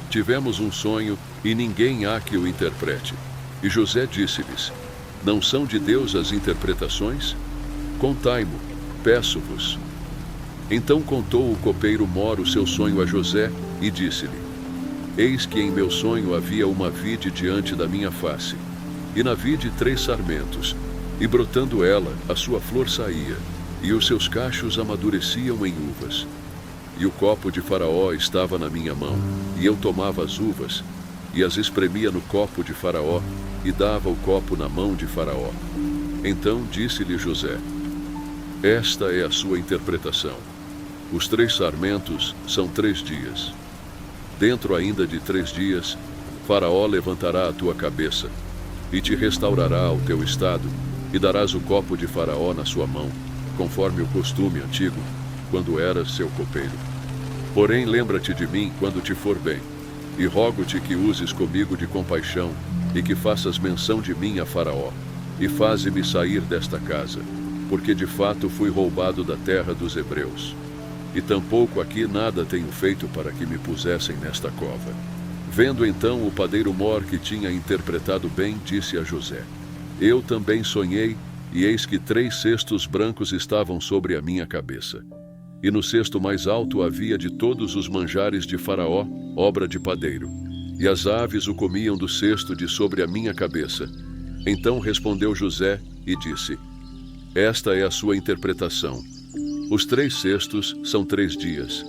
Tivemos um sonho, e ninguém há que o interprete. E José disse-lhes: Não são de Deus as interpretações? Contai-mo, peço-vos. Então contou o copeiro Mor o seu sonho a José, e disse-lhe: Eis que em meu sonho havia uma vide diante da minha face, e na vide 3 sarmentos, e brotando ela, a sua flor saía, e os seus cachos amadureciam em uvas. E o copo de Faraó estava na minha mão, e eu tomava as uvas, e as espremia no copo de Faraó, e dava o copo na mão de Faraó. Então disse-lhe José: Esta é a sua interpretação. Os 3 sarmentos são 3 dias. Dentro ainda de 3 dias, Faraó levantará a tua cabeça, e te restaurará ao teu estado, e darás o copo de Faraó na sua mão, conforme o costume antigo, quando eras seu copeiro. Porém, lembra-te de mim quando te for bem, e rogo-te que uses comigo de compaixão, e que faças menção de mim a Faraó, e faze-me sair desta casa, porque de fato fui roubado da terra dos hebreus. E tampouco aqui nada tenho feito para que me pusessem nesta cova. Vendo então o padeiro Mor que tinha interpretado bem, disse a José: Eu também sonhei, e eis que 3 cestos brancos estavam sobre a minha cabeça. E no cesto mais alto havia de todos os manjares de Faraó, obra de padeiro. E as aves o comiam do cesto de sobre a minha cabeça. Então respondeu José e disse: Esta é a sua interpretação. Os 3 cestos são 3 dias.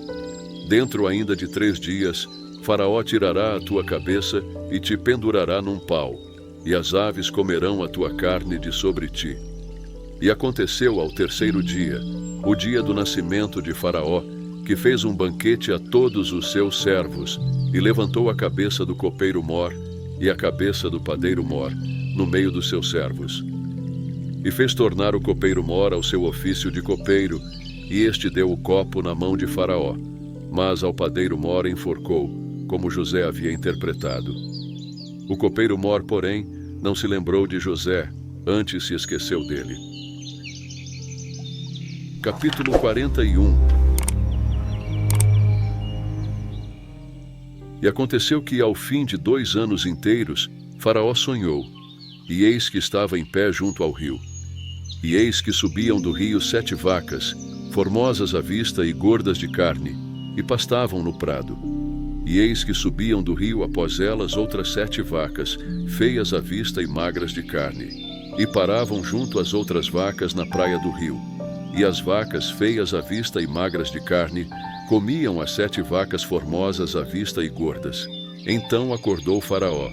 Dentro ainda de 3 dias, Faraó tirará a tua cabeça e te pendurará num pau, e as aves comerão a tua carne de sobre ti. E aconteceu ao 3º dia, o dia do nascimento de Faraó, que fez um banquete a todos os seus servos, e levantou a cabeça do copeiro Mor e a cabeça do padeiro Mor, no meio dos seus servos. E fez tornar o copeiro Mor ao seu ofício de copeiro, e este deu o copo na mão de Faraó, mas ao padeiro Mor enforcou, como José havia interpretado. O copeiro Mor, porém, não se lembrou de José, antes se esqueceu dele. Capítulo 41. E aconteceu que, ao fim de 2 anos inteiros, Faraó sonhou, e eis que estava em pé junto ao rio. E eis que subiam do rio 7 vacas, formosas à vista e gordas de carne, e pastavam no prado. E eis que subiam do rio após elas outras 7 vacas, feias à vista e magras de carne, e paravam junto às outras vacas na praia do rio. E as vacas, feias à vista e magras de carne, comiam as 7 vacas formosas à vista e gordas. Então acordou Faraó.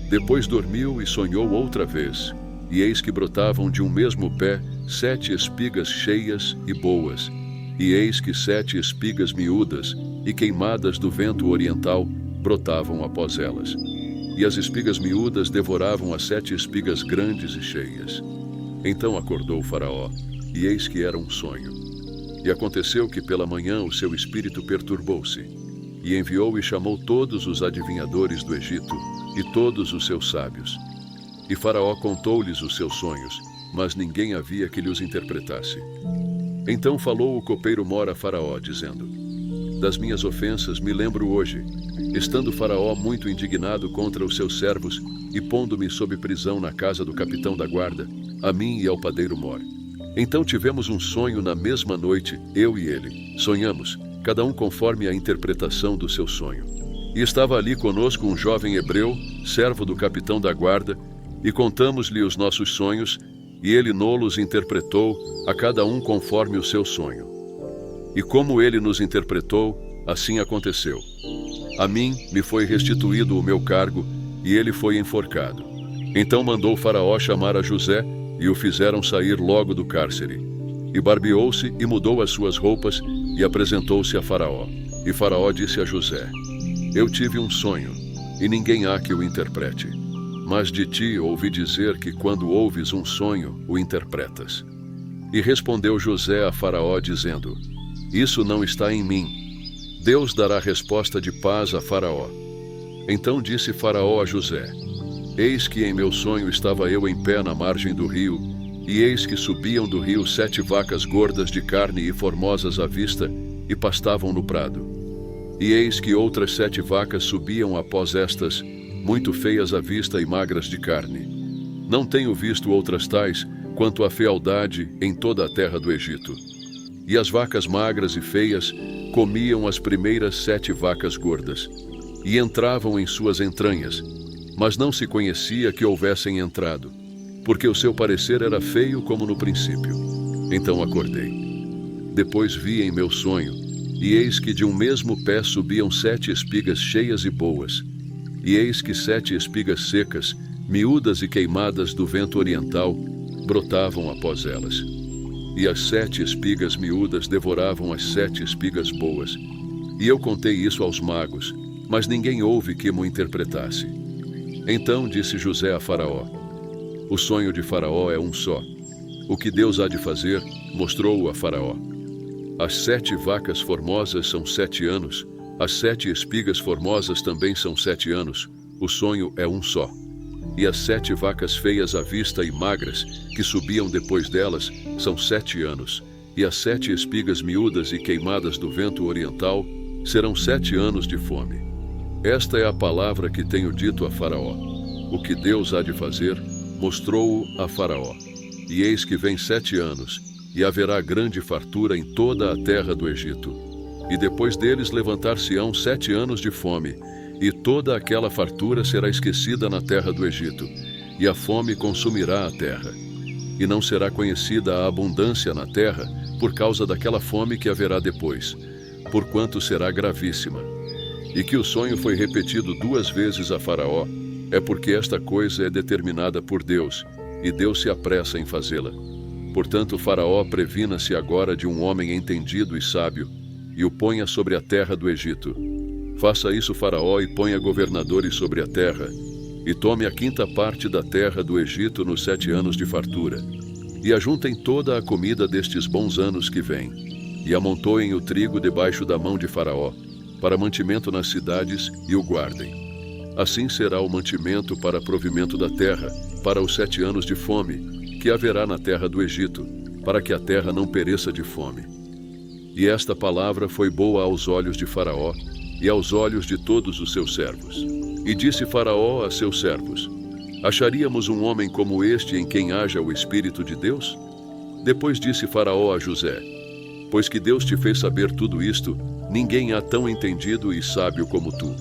Depois dormiu e sonhou outra vez. E eis que brotavam de um mesmo pé 7 espigas cheias e boas. E eis que 7 espigas miúdas e queimadas do vento oriental brotavam após elas. E as espigas miúdas devoravam as 7 espigas grandes e cheias. Então acordou Faraó, e eis que era um sonho. E aconteceu que pela manhã o seu espírito perturbou-se, e enviou e chamou todos os adivinhadores do Egito e todos os seus sábios. E Faraó contou-lhes os seus sonhos, mas ninguém havia que lhes interpretasse. Então falou o copeiro-mor a Faraó, dizendo: das minhas ofensas me lembro hoje, estando Faraó muito indignado contra os seus servos e pondo-me sob prisão na casa do capitão da guarda, a mim e ao padeiro-mor. Então tivemos um sonho na mesma noite, eu e ele. Sonhamos, cada um conforme a interpretação do seu sonho. E estava ali conosco um jovem hebreu, servo do capitão da guarda, e contamos-lhe os nossos sonhos, e ele nos interpretou, a cada um conforme o seu sonho. E como ele nos interpretou, assim aconteceu. A mim me foi restituído o meu cargo, e ele foi enforcado. Então mandou Faraó chamar a José, e o fizeram sair logo do cárcere. E barbeou-se e mudou as suas roupas, e apresentou-se a Faraó. E Faraó disse a José: eu tive um sonho, e ninguém há que o interprete. Mas de ti ouvi dizer que quando ouves um sonho, o interpretas. E respondeu José a Faraó, dizendo: isso não está em mim. Deus dará resposta de paz a Faraó. Então disse Faraó a José: eis que em meu sonho estava eu em pé na margem do rio, e eis que subiam do rio 7 vacas gordas de carne e formosas à vista, e pastavam no prado. E eis que outras 7 vacas subiam após estas, muito feias à vista e magras de carne. Não tenho visto outras tais, quanto a fealdade em toda a terra do Egito. E as vacas magras e feias comiam as primeiras 7 vacas gordas, e entravam em suas entranhas, mas não se conhecia que houvessem entrado, porque o seu parecer era feio como no princípio. Então acordei. Depois vi em meu sonho, e eis que de um mesmo pé subiam 7 espigas cheias e boas, e eis que 7 espigas secas, miúdas e queimadas do vento oriental, brotavam após elas. E as 7 espigas miúdas devoravam as 7 espigas boas. E eu contei isso aos magos, mas ninguém houve que mo interpretasse. Então disse José a Faraó: o sonho de Faraó é um só. O que Deus há de fazer, mostrou-o a Faraó. As 7 vacas formosas são 7 anos, as 7 espigas formosas também são 7 anos, o sonho é um só. E as 7 vacas feias à vista e magras, que subiam depois delas, são 7 anos, e as 7 espigas miúdas e queimadas do vento oriental serão 7 anos de fome. Esta é a palavra que tenho dito a Faraó. O que Deus há de fazer, mostrou-o a Faraó. E eis que vem 7 anos, e haverá grande fartura em toda a terra do Egito. E depois deles levantar-se-ão 7 anos de fome, e toda aquela fartura será esquecida na terra do Egito, e a fome consumirá a terra. E não será conhecida a abundância na terra, por causa daquela fome que haverá depois, porquanto será gravíssima. E que o sonho foi repetido 2 vezes a Faraó, é porque esta coisa é determinada por Deus, e Deus se apressa em fazê-la. Portanto, Faraó previna-se agora de um homem entendido e sábio, e o ponha sobre a terra do Egito. Faça isso Faraó e ponha governadores sobre a terra, e tome a 5ª parte da terra do Egito nos 7 anos de fartura, e ajuntem toda a comida destes bons anos que vêm, e amontoem o trigo debaixo da mão de Faraó, para mantimento nas cidades, e o guardem. Assim será o mantimento para provimento da terra, para os 7 anos de fome, que haverá na terra do Egito, para que a terra não pereça de fome. E esta palavra foi boa aos olhos de Faraó, e aos olhos de todos os seus servos. E disse Faraó a seus servos: acharíamos um homem como este em quem haja o Espírito de Deus? Depois disse Faraó a José: pois que Deus te fez saber tudo isto, ninguém há tão entendido e sábio como tu.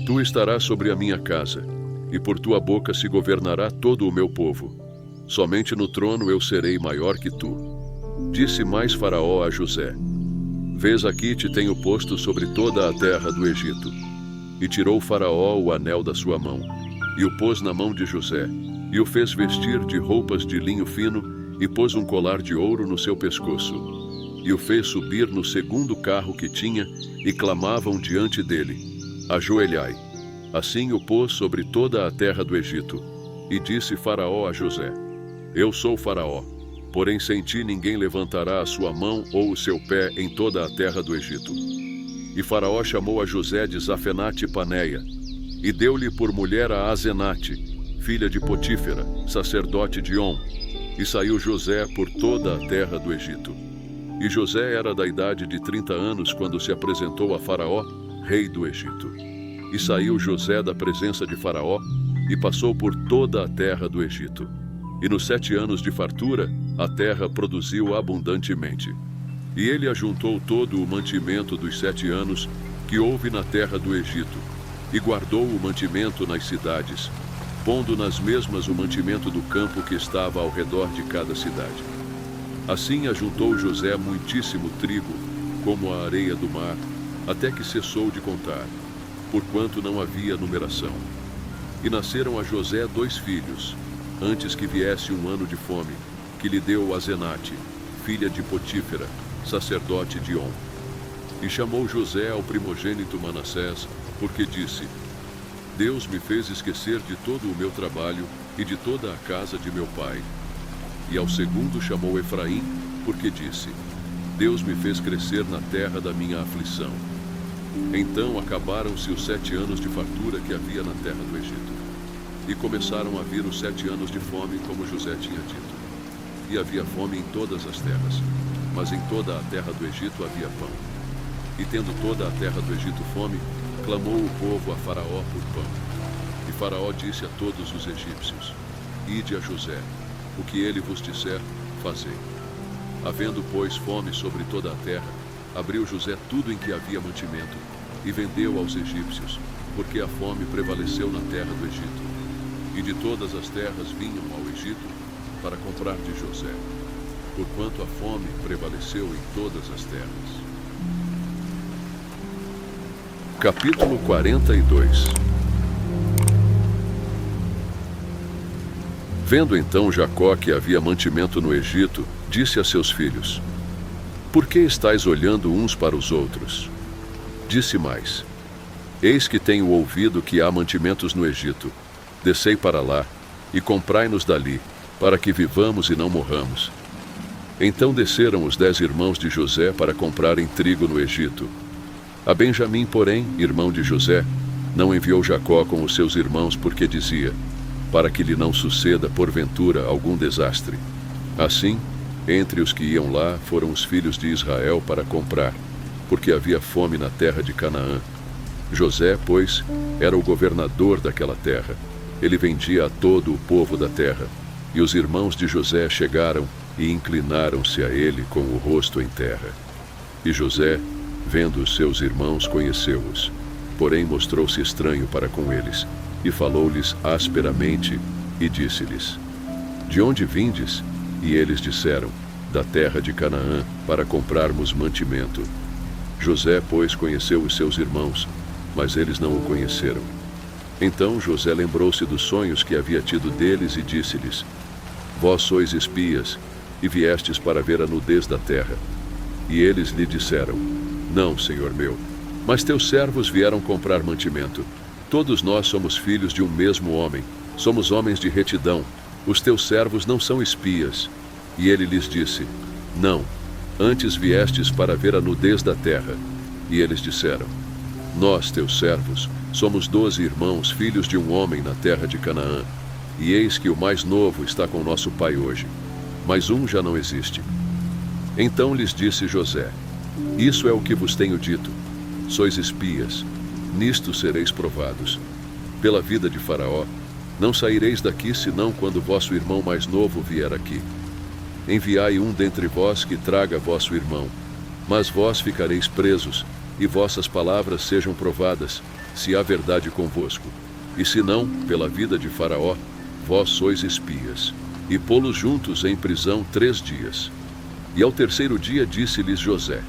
Tu estarás sobre a minha casa, e por tua boca se governará todo o meu povo. Somente no trono eu serei maior que tu. Disse mais Faraó a José: vês, aqui te tenho posto sobre toda a terra do Egito. E tirou Faraó o anel da sua mão, e o pôs na mão de José, e o fez vestir de roupas de linho fino, e pôs um colar de ouro no seu pescoço. E o fez subir no 2º carro que tinha, e clamavam diante dele: ajoelhai. Assim o pôs sobre toda a terra do Egito. E disse Faraó a José: Eu sou Faraó, porém sem ti ninguém levantará a sua mão ou o seu pé em toda a terra do Egito. E Faraó chamou a José de Zafenate-Paneia, e deu-lhe por mulher a Azenate, filha de Potífera, sacerdote de On, e saiu José por toda a terra do Egito. E José era da idade de 30 anos quando se apresentou a Faraó, rei do Egito. E saiu José da presença de Faraó, e passou por toda a terra do Egito. E nos 7 anos de fartura, a terra produziu abundantemente. E ele ajuntou todo o mantimento dos 7 anos que houve na terra do Egito, e guardou o mantimento nas cidades, pondo nas mesmas o mantimento do campo que estava ao redor de cada cidade. Assim ajuntou José muitíssimo trigo, como a areia do mar, até que cessou de contar, porquanto não havia numeração. E nasceram a José 2 filhos, antes que viesse um ano de fome, que lhe deu Azenate, filha de Potífera, sacerdote de On. E chamou José ao primogênito Manassés, porque disse: Deus me fez esquecer de todo o meu trabalho e de toda a casa de meu pai. E ao segundo chamou Efraim, porque disse: Deus me fez crescer na terra da minha aflição. Então acabaram-se os 7 anos de fartura que havia na terra do Egito. E começaram a vir os 7 anos de fome, como José tinha dito. E havia fome em todas as terras, mas em toda a terra do Egito havia pão. E tendo toda a terra do Egito fome, clamou o povo a Faraó por pão. E Faraó disse a todos os egípcios: Ide a José, o que ele vos disser, fazei. Havendo, pois, fome sobre toda a terra, abriu José tudo em que havia mantimento, e vendeu aos egípcios, porque a fome prevaleceu na terra do Egito. E de todas as terras vinham ao Egito para comprar de José, porquanto a fome prevaleceu em todas as terras. Capítulo 42. Vendo então Jacó que havia mantimento no Egito, disse a seus filhos: Por que estáis olhando uns para os outros? Disse mais: Eis que tenho ouvido que há mantimentos no Egito. Descei para lá, e comprai-nos dali, para que vivamos e não morramos. Então desceram os 10 irmãos de José para comprarem trigo no Egito. A Benjamim, porém, irmão de José, não enviou Jacó com os seus irmãos, porque dizia: para que lhe não suceda, porventura, algum desastre. Assim, entre os que iam lá foram os filhos de Israel para comprar, porque havia fome na terra de Canaã. José, pois, era o governador daquela terra. Ele vendia a todo o povo da terra. E os irmãos de José chegaram e inclinaram-se a ele com o rosto em terra. E José, vendo os seus irmãos, conheceu-os. Porém mostrou-se estranho para com eles, e falou-lhes asperamente, e disse-lhes: De onde vindes? E eles disseram: Da terra de Canaã, para comprarmos mantimento. José, pois, conheceu os seus irmãos, mas eles não o conheceram. Então José lembrou-se dos sonhos que havia tido deles e disse-lhes: Vós sois espias, e viestes para ver a nudez da terra. E eles lhe disseram: Não, senhor meu, mas teus servos vieram comprar mantimento. Todos nós somos filhos de um mesmo homem, somos homens de retidão. Os teus servos não são espias. E ele lhes disse: Não, antes viestes para ver a nudez da terra. E eles disseram: Nós, teus servos, somos 12 irmãos, filhos de um homem na terra de Canaã. E eis que o mais novo está com nosso pai hoje, mas um já não existe. Então lhes disse José: Isso é o que vos tenho dito. Sois espias, nisto sereis provados. Pela vida de Faraó, não saireis daqui senão quando vosso irmão mais novo vier aqui. Enviai um dentre vós que traga vosso irmão, mas vós ficareis presos, e vossas palavras sejam provadas, se há verdade convosco. E se não, pela vida de Faraó, vós sois espias. E pô-los juntos em prisão 3 dias. E ao 3º dia disse-lhes José: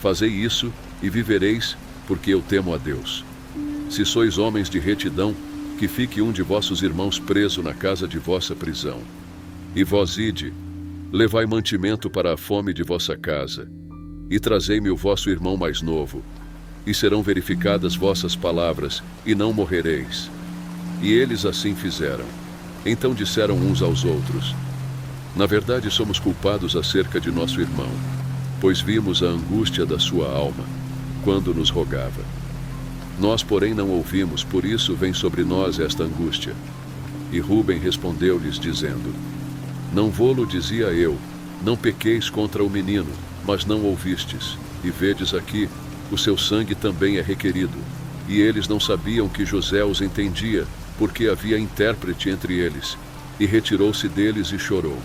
Fazei isso, e vivereis, porque eu temo a Deus. Se sois homens de retidão, que fique um de vossos irmãos preso na casa de vossa prisão. E vós ide, levai mantimento para a fome de vossa casa, e trazei-me o vosso irmão mais novo, e serão verificadas vossas palavras, e não morrereis. E eles assim fizeram. Então disseram uns aos outros: Na verdade, somos culpados acerca de nosso irmão, pois vimos a angústia da sua alma, quando nos rogava. Nós, porém, não ouvimos, por isso vem sobre nós esta angústia. E Ruben respondeu-lhes, dizendo: Não vô-lo dizia eu, não pequeis contra o menino, mas não ouvistes. E vedes aqui, o seu sangue também é requerido. E eles não sabiam que José os entendia, porque havia intérprete entre eles. E retirou-se deles e chorou.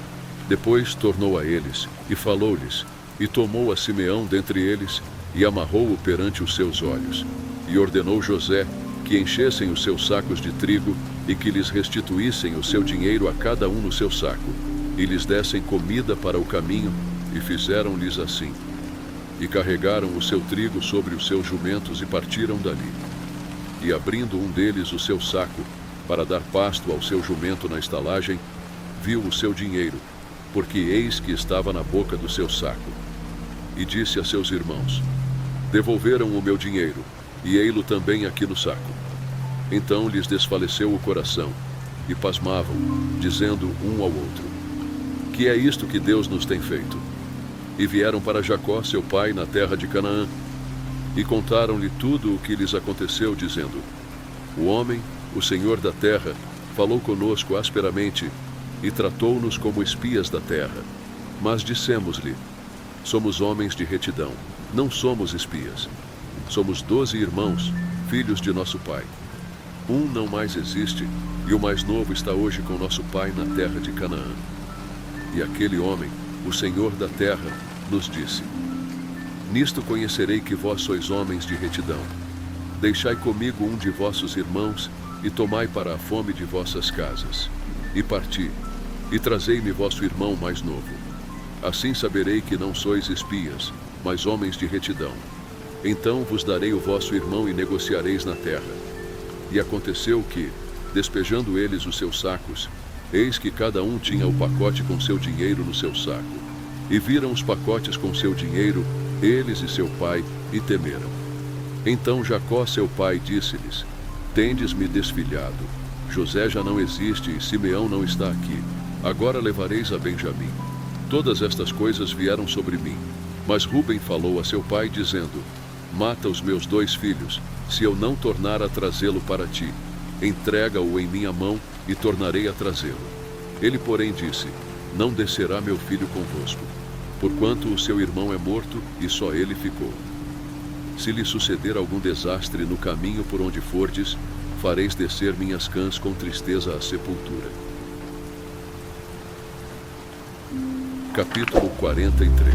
Depois tornou a eles, e falou-lhes, e tomou a Simeão dentre eles, e amarrou-o perante os seus olhos. E ordenou José que enchessem os seus sacos de trigo, e que lhes restituíssem o seu dinheiro a cada um no seu saco, e lhes dessem comida para o caminho, e fizeram-lhes assim. E carregaram o seu trigo sobre os seus jumentos e partiram dali. E abrindo um deles o seu saco, para dar pasto ao seu jumento na estalagem, viu o seu dinheiro, porque eis que estava na boca do seu saco. E disse a seus irmãos: Devolveram o meu dinheiro, e ei-lo também aqui no saco. Então lhes desfaleceu o coração, e pasmavam, dizendo um ao outro: Que é isto que Deus nos tem feito? E vieram para Jacó, seu pai, na terra de Canaã, e contaram-lhe tudo o que lhes aconteceu, dizendo: O homem, o Senhor da terra, falou conosco asperamente, e tratou-nos como espias da terra. Mas dissemos-lhe: Somos homens de retidão, não somos espias. Somos 12 irmãos, filhos de nosso pai. Um não mais existe, e o mais novo está hoje com nosso pai na terra de Canaã. E aquele homem, o Senhor da terra, nos disse: Nisto conhecerei que vós sois homens de retidão. Deixai comigo um de vossos irmãos, e tomai para a fome de vossas casas. E parti, e trazei-me vosso irmão mais novo. Assim saberei que não sois espias, mas homens de retidão. Então vos darei o vosso irmão e negociareis na terra. E aconteceu que, despejando eles os seus sacos, eis que cada um tinha o pacote com seu dinheiro no seu saco. E viram os pacotes com seu dinheiro, eles e seu pai, e temeram. Então Jacó, seu pai, disse-lhes: Tendes-me desfilhado. José já não existe e Simeão não está aqui. Agora levareis a Benjamim. Todas estas coisas vieram sobre mim. Mas Ruben falou a seu pai, dizendo: Mata os meus 2 filhos, se eu não tornar a trazê-lo para ti. Entrega-o em minha mão, e tornarei a trazê-lo. Ele, porém, disse: Não descerá meu filho convosco, porquanto o seu irmão é morto, e só ele ficou. Se lhe suceder algum desastre no caminho por onde fordes, fareis descer minhas cãs com tristeza à sepultura. Capítulo 43.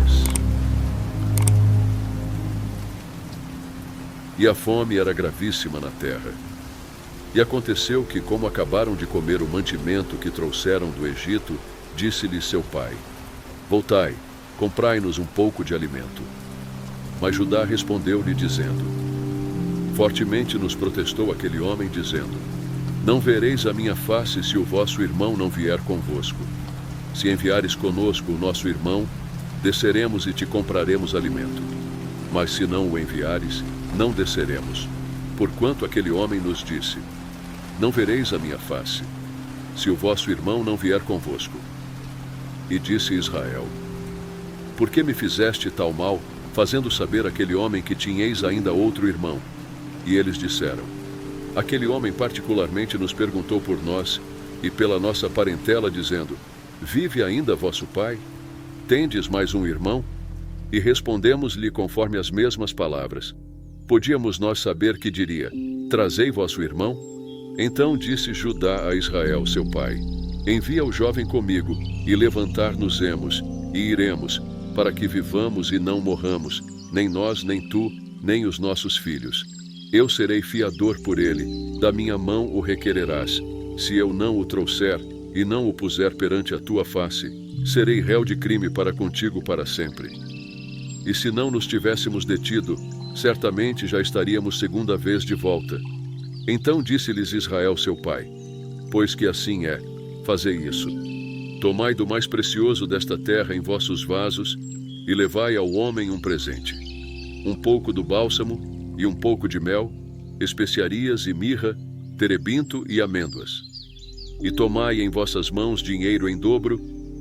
E a fome era gravíssima na terra. E aconteceu que, como acabaram de comer o mantimento que trouxeram do Egito, disse-lhe seu pai: Voltai, comprai-nos um pouco de alimento. Mas Judá respondeu-lhe, dizendo: Fortemente nos protestou aquele homem, dizendo: Não vereis a minha face se o vosso irmão não vier convosco. Se enviares conosco o nosso irmão, desceremos e te compraremos alimento. Mas se não o enviares, não desceremos. Porquanto aquele homem nos disse: Não vereis a minha face, se o vosso irmão não vier convosco. E disse Israel: Por que me fizeste tal mal, fazendo saber àquele homem que tinhais ainda outro irmão? E eles disseram: Aquele homem particularmente nos perguntou por nós, e pela nossa parentela, dizendo: Vive ainda vosso pai? Tendes mais um irmão? E respondemos-lhe conforme as mesmas palavras. Podíamos nós saber que diria: Trazei vosso irmão? Então disse Judá a Israel, seu pai: Envia o jovem comigo, e levantar-nos-emos, e iremos, para que vivamos e não morramos, nem nós, nem tu, nem os nossos filhos. Eu serei fiador por ele, da minha mão o requererás. Se eu não o trouxer, e não o puser perante a tua face, serei réu de crime para contigo para sempre. E se não nos tivéssemos detido, certamente já estaríamos segunda vez de volta. Então disse-lhes Israel seu pai: Pois que assim é, fazei isso. Tomai do mais precioso desta terra em vossos vasos, e levai ao homem um presente: um pouco do bálsamo, e um pouco de mel, especiarias e mirra, terebinto e amêndoas. E tomai em vossas mãos dinheiro em dobro,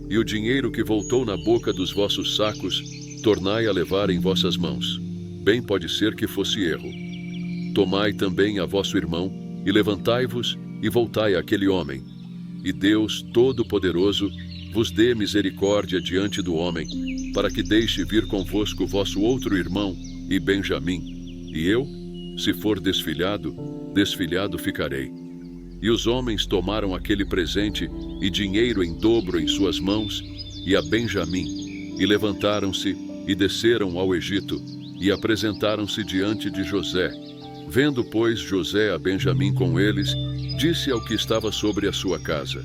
E o dinheiro que voltou na boca dos vossos sacos, tornai a levar em vossas mãos. Bem pode ser que fosse erro. Tomai também a vosso irmão, e levantai-vos, e voltai àquele homem. E Deus Todo-Poderoso vos dê misericórdia diante do homem, para que deixe vir convosco vosso outro irmão, e Benjamim. E eu, se for desfilhado, desfilhado ficarei. E os homens tomaram aquele presente e dinheiro em dobro em suas mãos, e a Benjamim, e levantaram-se e desceram ao Egito, e apresentaram-se diante de José. Vendo, pois, José a Benjamim com eles, disse ao que estava sobre a sua casa: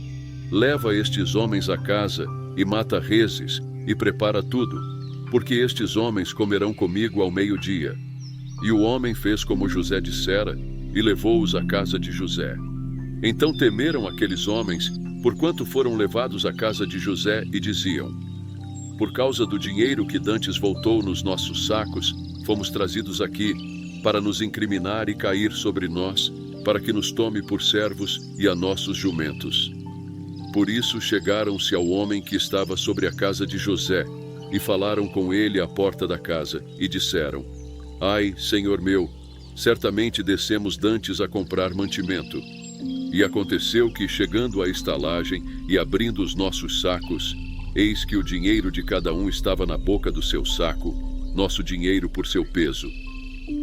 leva estes homens à casa, e mata reses, e prepara tudo, porque estes homens comerão comigo ao meio-dia. E o homem fez como José dissera, e levou-os à casa de José. Então temeram aqueles homens, porquanto foram levados à casa de José, e diziam: por causa do dinheiro que dantes voltou nos nossos sacos, fomos trazidos aqui, para nos incriminar e cair sobre nós, para que nos tome por servos e a nossos jumentos. Por isso chegaram-se ao homem que estava sobre a casa de José, e falaram com ele à porta da casa, e disseram: ai, senhor meu, certamente descemos dantes a comprar mantimento. E aconteceu que, chegando à estalagem e abrindo os nossos sacos, eis que o dinheiro de cada um estava na boca do seu saco, nosso dinheiro por seu peso,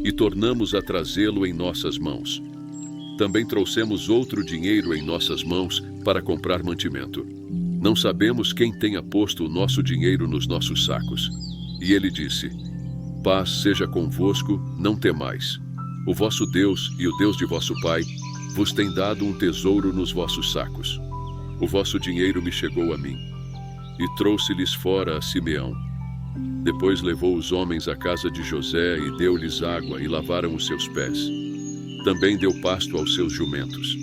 e tornamos a trazê-lo em nossas mãos. Também trouxemos outro dinheiro em nossas mãos para comprar mantimento. Não sabemos quem tenha posto o nosso dinheiro nos nossos sacos. E ele disse: paz seja convosco, não temais. O vosso Deus e o Deus de vosso pai vos tem dado um tesouro nos vossos sacos. O vosso dinheiro me chegou a mim. E trouxe-lhes fora a Simeão. Depois levou os homens à casa de José e deu-lhes água e lavaram os seus pés. Também deu pasto aos seus jumentos.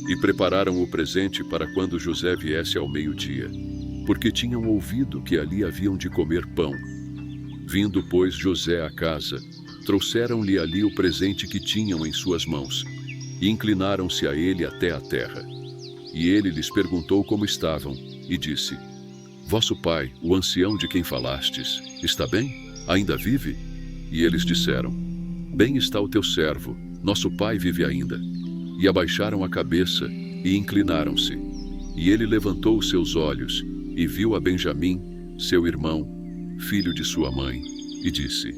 E prepararam o presente para quando José viesse ao meio-dia, porque tinham ouvido que ali haviam de comer pão. Vindo, pois, José à casa, trouxeram-lhe ali o presente que tinham em suas mãos, e inclinaram-se a ele até a terra. E ele lhes perguntou como estavam, e disse: vosso pai, o ancião de quem falastes, está bem? Ainda vive? E eles disseram: bem está o teu servo, nosso pai vive ainda. E abaixaram a cabeça e inclinaram-se. E ele levantou os seus olhos e viu a Benjamim, seu irmão, filho de sua mãe, e disse: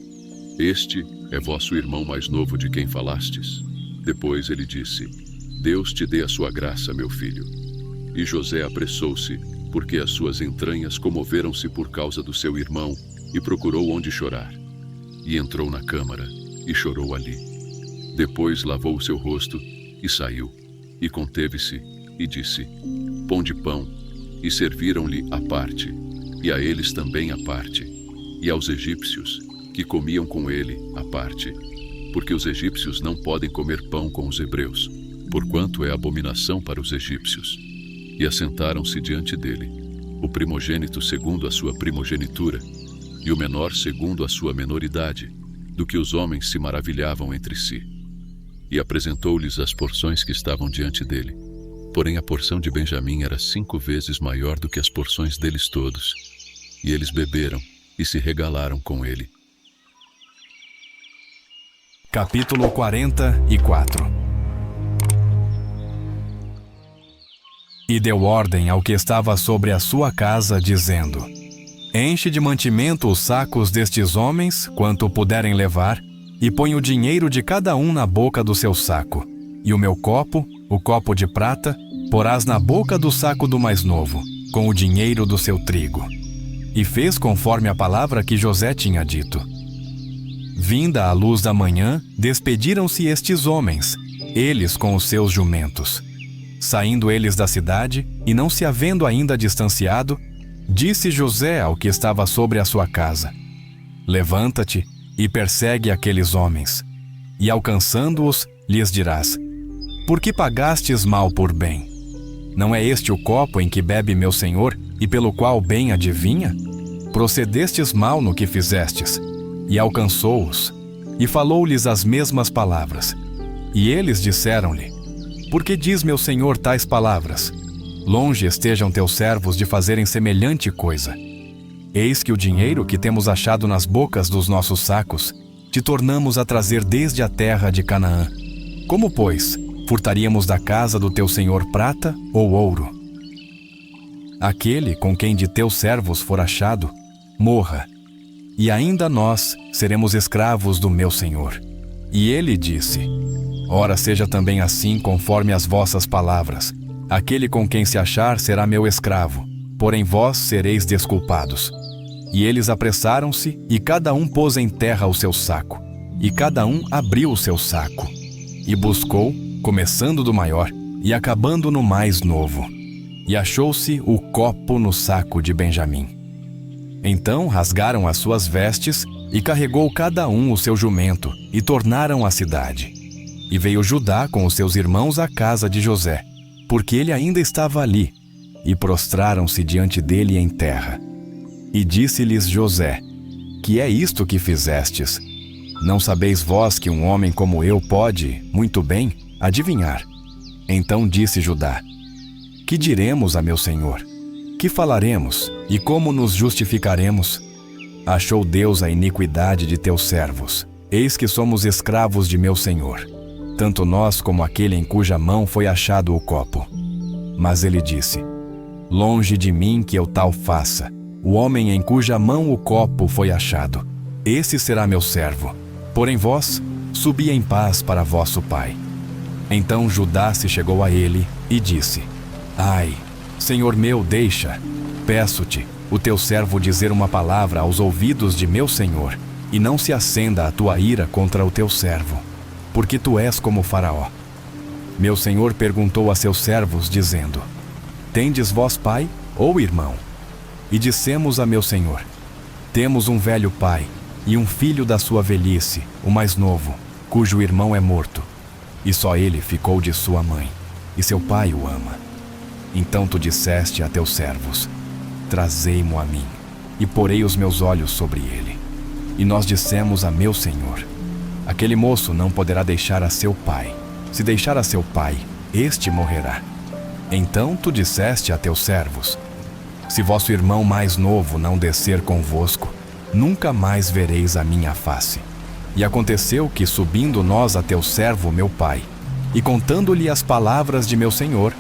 este é vosso irmão mais novo de quem falastes? Depois ele disse: Deus te dê a sua graça, meu filho. E José apressou-se, porque as suas entranhas comoveram-se por causa do seu irmão, e procurou onde chorar. E entrou na câmara, e chorou ali. Depois lavou o seu rosto, e saiu, e conteve-se, e disse: pão de pão, e serviram-lhe à parte, e a eles também à parte, e aos egípcios, que comiam com ele à parte, porque os egípcios não podem comer pão com os hebreus, porquanto é abominação para os egípcios. E assentaram-se diante dele, o primogênito segundo a sua primogenitura, e o menor segundo a sua menoridade, do que os homens se maravilhavam entre si. E apresentou-lhes as porções que estavam diante dele. Porém a porção de Benjamim era 5 vezes maior do que as porções deles todos. E eles beberam e se regalaram com ele. Capítulo 44. E deu ordem ao que estava sobre a sua casa, dizendo: enche de mantimento os sacos destes homens, quanto puderem levar, e põe o dinheiro de cada um na boca do seu saco. E o meu copo, o copo de prata, porás na boca do saco do mais novo, com o dinheiro do seu trigo. E fez conforme a palavra que José tinha dito. Vinda a luz da manhã, despediram-se estes homens, eles com os seus jumentos. Saindo eles da cidade, e não se havendo ainda distanciado, disse José ao que estava sobre a sua casa: levanta-te e persegue aqueles homens, e alcançando-os, lhes dirás: por que pagastes mal por bem? Não é este o copo em que bebe meu senhor, e pelo qual bem adivinha? Procedestes mal no que fizestes. E alcançou-os, e falou-lhes as mesmas palavras. E eles disseram-lhe: por que diz meu senhor tais palavras? Longe estejam teus servos de fazerem semelhante coisa. Eis que o dinheiro que temos achado nas bocas dos nossos sacos, te tornamos a trazer desde a terra de Canaã. Como, pois, furtaríamos da casa do teu senhor prata ou ouro? Aquele com quem de teus servos for achado, morra, e ainda nós seremos escravos do meu senhor. E ele disse: Ora, seja também assim conforme as vossas palavras. Aquele com quem se achar será meu escravo, porém vós sereis desculpados. E eles apressaram-se, e cada um pôs em terra o seu saco, e cada um abriu o seu saco, e buscou, começando do maior, e acabando no mais novo. E achou-se o copo no saco de Benjamim. Então rasgaram as suas vestes, e carregou cada um o seu jumento, e tornaram à cidade. E veio Judá com os seus irmãos à casa de José, porque ele ainda estava ali, e prostraram-se diante dele em terra. E disse-lhes José: Que é isto que fizestes? Não sabeis vós que um homem como eu pode, muito bem, adivinhar? Então disse Judá: Que diremos a meu senhor? Que falaremos, e como nos justificaremos? Achou Deus a iniquidade de teus servos. Eis que somos escravos de meu senhor, tanto nós como aquele em cuja mão foi achado o copo. Mas ele disse: Longe de mim que eu tal faça. O homem em cuja mão o copo foi achado, esse será meu servo. Porém vós, subi em paz para vosso pai. Então Judá se chegou a ele e disse: Ai, senhor meu, deixa, peço-te, o teu servo dizer uma palavra aos ouvidos de meu senhor, e não se acenda a tua ira contra o teu servo, porque tu és como Faraó. Meu senhor perguntou a seus servos, dizendo: Tendes vós pai ou irmão? E dissemos a meu senhor: Temos um velho pai, e um filho da sua velhice, o mais novo, cujo irmão é morto, e só ele ficou de sua mãe, e seu pai o ama. Então tu disseste a teus servos: Trazei-mo a mim, e porei os meus olhos sobre ele. E nós dissemos a meu senhor: Aquele moço não poderá deixar a seu pai. Se deixar a seu pai, este morrerá. Então tu disseste a teus servos: Se vosso irmão mais novo não descer convosco, nunca mais vereis a minha face. E aconteceu que, subindo nós a teu servo meu pai, e contando-lhe as palavras de meu senhor,